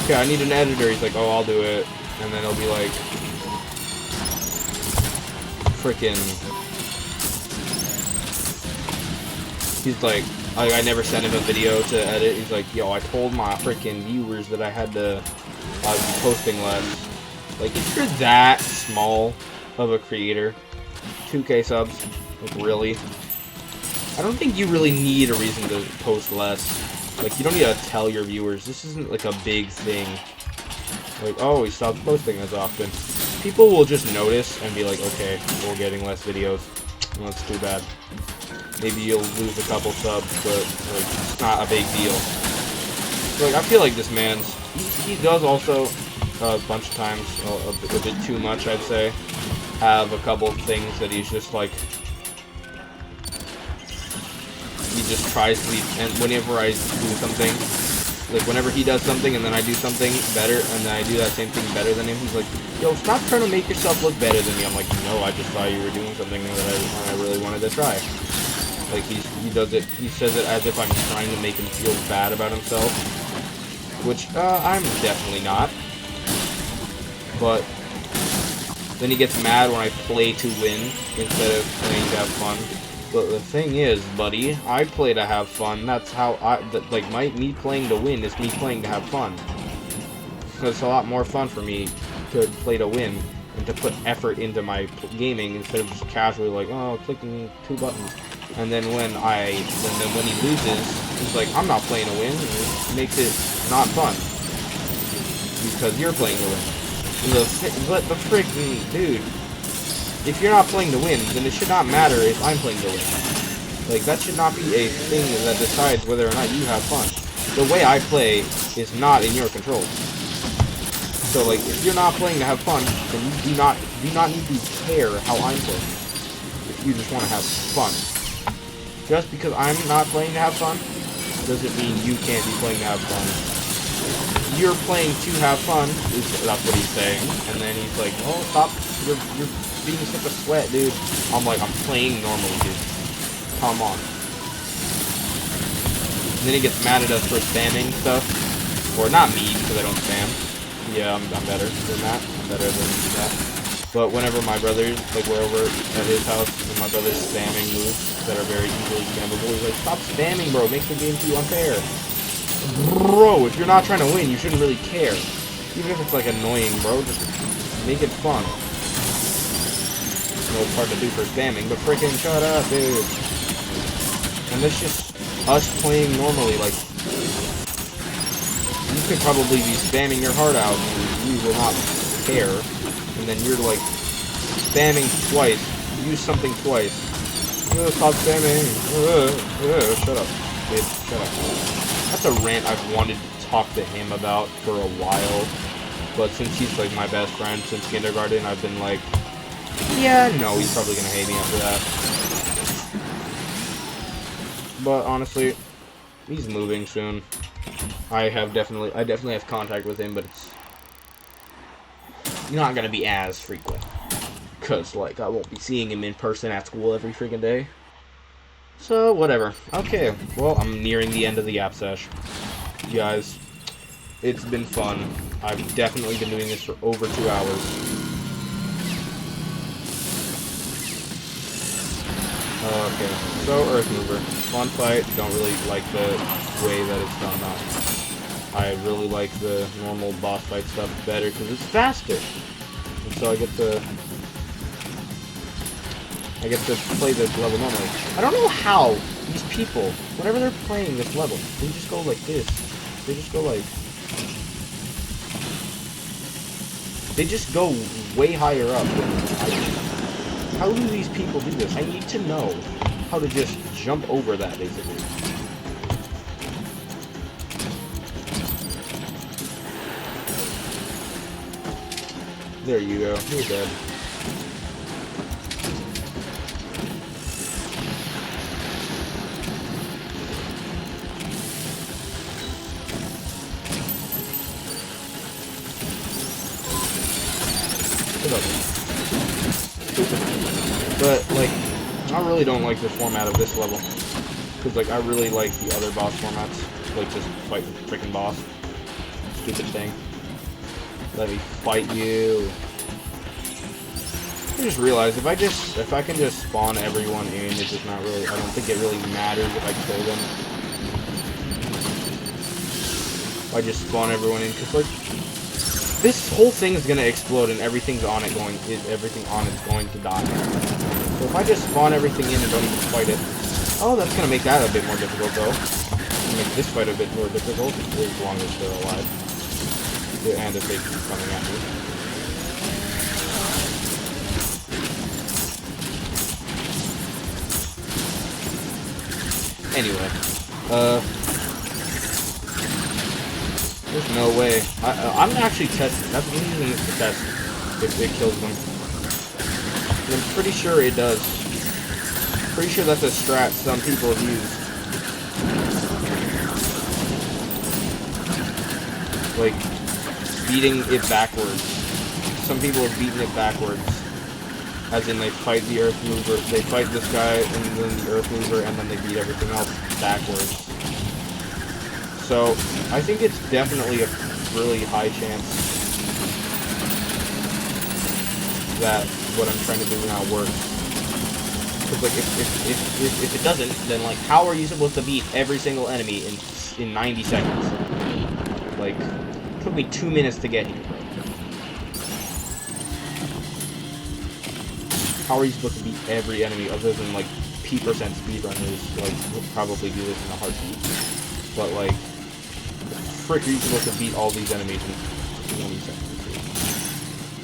okay, I need an editor. He's like, oh, I'll do it. And then he'll be like, freaking, he's like, I never sent him a video to edit. He's like, yo, I told my freaking viewers that I would be posting less. Like, if you're that small of a creator, 2K subs, like, really? I don't think you really need a reason to post less. Like, you don't need to tell your viewers. This isn't, like, a big thing. Like, oh, he stopped posting as often. People will just notice and be like, okay, we're getting less videos. Well, that's too bad. Maybe you'll lose a couple subs, but, like, it's not a big deal. Like, I feel like this man's... He does also, a bunch of times, a bit too much, I'd say, have a couple things that he's just, like... He just tries to be... And whenever I do something, Like, whenever he does something and then I do something better, and then I do that same thing better than him, he's like, yo, stop trying to make yourself look better than me. I'm like, no, I just thought you were doing something that I really wanted to try. Like, he says it as if I'm trying to make him feel bad about himself. Which, I'm definitely not. But then he gets mad when I play to win instead of playing to have fun. But the thing is, buddy, I play to have fun. That's how me playing to win is me playing to have fun. It's a lot more fun for me to play to win and to put effort into my gaming instead of just casually like, oh, clicking 2 buttons. And then when he loses, he's like, I'm not playing to win. And it makes it not fun because you're playing to win. But the freaking dude. If you're not playing to win, then it should not matter if I'm playing to win. Like, that should not be a thing that decides whether or not you have fun. The way I play is not in your control. So, like, if you're not playing to have fun, then you do not need to care how I'm playing. If you just want to have fun. Just because I'm not playing to have fun, doesn't mean you can't be playing to have fun. You're playing to have fun, that's what he's saying. And then he's like, oh, stop, you're being such a sweat, dude. I'm like, I'm playing normally, dude. Come on. And then he gets mad at us for spamming stuff. Or not me, because I don't spam. Yeah, I'm better than that. I'm better than that. But whenever my brothers, like, we're over at his house, and my brother's spamming moves that are very easily spammable, he's like, stop spamming, bro. Makes the game too unfair. Bro, if you're not trying to win, you shouldn't really care. Even if it's, like, annoying, bro. Just make it fun. I know it's hard to do for spamming, but freaking shut up, dude. And that's just us playing normally, like, you could probably be spamming your heart out, and you will not care. And then you're, like, spamming twice. Use something twice. Stop spamming. Shut up, bitch. Shut up. That's a rant I've wanted to talk to him about for a while. But since he's, like, my best friend since kindergarten, I've been like, yeah, no, he's probably gonna hate me after that. But honestly, he's moving soon. I definitely have contact with him, but it's not gonna be as frequent. Cause, like, I won't be seeing him in person at school every freaking day. So, whatever. Okay, well, I'm nearing the end of the Yap sesh. You guys, it's been fun. I've definitely been doing this for over 2 hours. Okay, so Earth Mover. Fun fight. Don't really like the way that it's done now. I really like the normal boss fight stuff better because it's faster. And so I get to play this level normally. I don't know how these people, whenever they're playing this level, they just go like this. They just go like... They just go way higher up than I do. How do these people do this? I need to know how to just jump over that, basically. There you go. You're dead. But, like, I really don't like the format of this level. Because, like, I really like the other boss formats. Like, just fight the freaking boss. Stupid thing. Let me fight you. I just realized, if I can just spawn everyone in, it's just not really, I don't think it really matters if I kill them. If I just spawn everyone in, because, like, this whole thing is gonna explode and everything on it's going to die. So if I just spawn everything in and don't even fight it, oh, that's gonna make that a bit more difficult though. Make this fight a bit more difficult as long as they're alive. And if they keep coming at me. Anyway, there's no way. I'm actually testing. I'm using this to test if it kills them. And I'm pretty sure it does. Pretty sure that's a strat some people have used. like, beating it backwards. Some people have beaten it backwards. As in, they fight the Earth Mover, they fight this guy, and then the Earth Mover, and then they beat everything else backwards. So, I think it's definitely a really high chance that what I'm trying to do now works. Because, like, if it doesn't, then, like, how are you supposed to beat every single enemy in 90 seconds? Like, it took me 2 minutes to get here, bro. How are you supposed to beat every enemy other than, like, P% speedrunners, like, will probably do this in a heartbeat. But, like, the frick are you supposed to beat all these enemies in 20 seconds?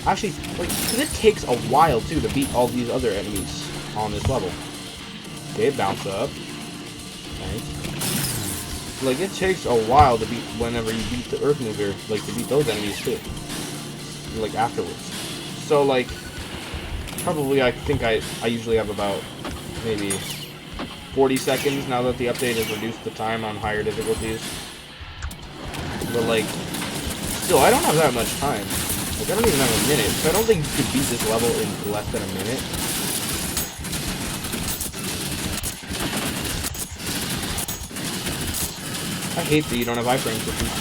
Actually, like, because it takes a while, too, to beat all these other enemies on this level. Okay, bounce up. Thanks. Like, it takes a while to beat, whenever you beat the Earth Mover, like, to beat those enemies, too. Like, afterwards. So, like, probably, I think I usually have about maybe 40 seconds now that the update has reduced the time on higher difficulties. But, like, still, I don't have that much time. Like, I don't even have a minute, so I don't think you could beat this level in less than a minute. I hate that you don't have iframes with these.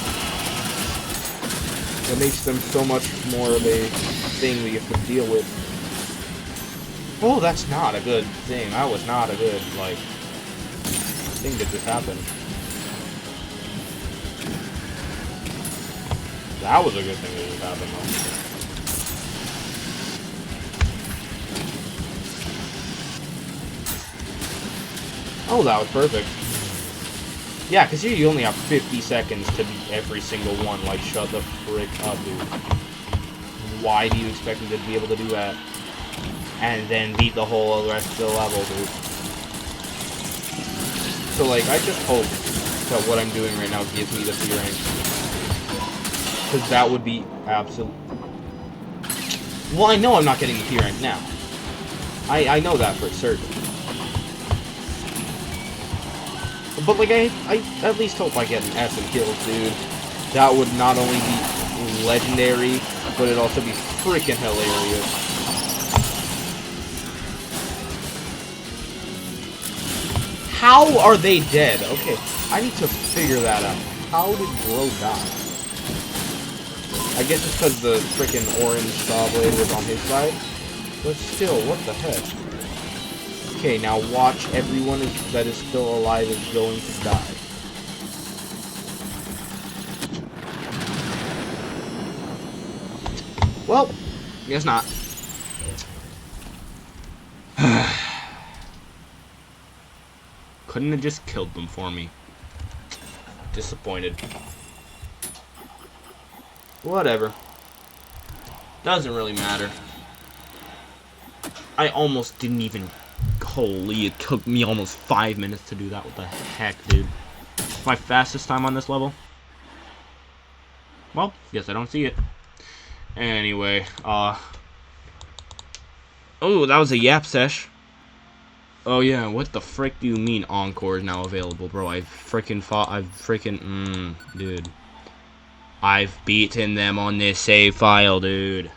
It makes them so much more of a thing that you have to deal with. Oh, that's not a good thing. That was not a good, like, thing that just happened. That was a good thing that just happened, though. Oh, that was perfect. Yeah, because here you only have 50 seconds to beat every single one. Like, shut the frick up, dude. Why do you expect me to be able to do that? And then beat the whole rest of the level, dude. So, like, I just hope that what I'm doing right now gives me the C rank. Because that would be absolute. Well, I know I'm not getting the P rank now. I know that for certain. But, like, I at least hope I get an S in kills, dude. That would not only be legendary, but it'd also be freaking hilarious. How are they dead? Okay, I need to figure that out. How did Bro die? I guess it's because the freaking orange saw blade was on his side. But still, what the heck? Okay, now watch everyone that is still alive is going to die. Well, guess not. Couldn't have just killed them for me. Disappointed. Whatever. Doesn't really matter. I almost didn't even... Holy, it took me almost 5 minutes to do that. What the heck, dude? My fastest time on this level? Well, guess I don't see it. Anyway, oh, that was a Yap sesh. Oh yeah, what the frick do you mean Encore is now available, bro? Dude. I've beaten them on this save file, dude.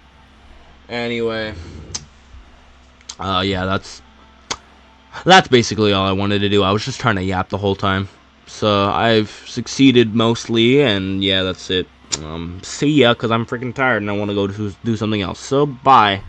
Anyway. Yeah, that's basically all I wanted to do. I was just trying to yap the whole time. So, I've succeeded mostly, and yeah, that's it. See ya, because I'm freaking tired and I want to go do something else. So, bye.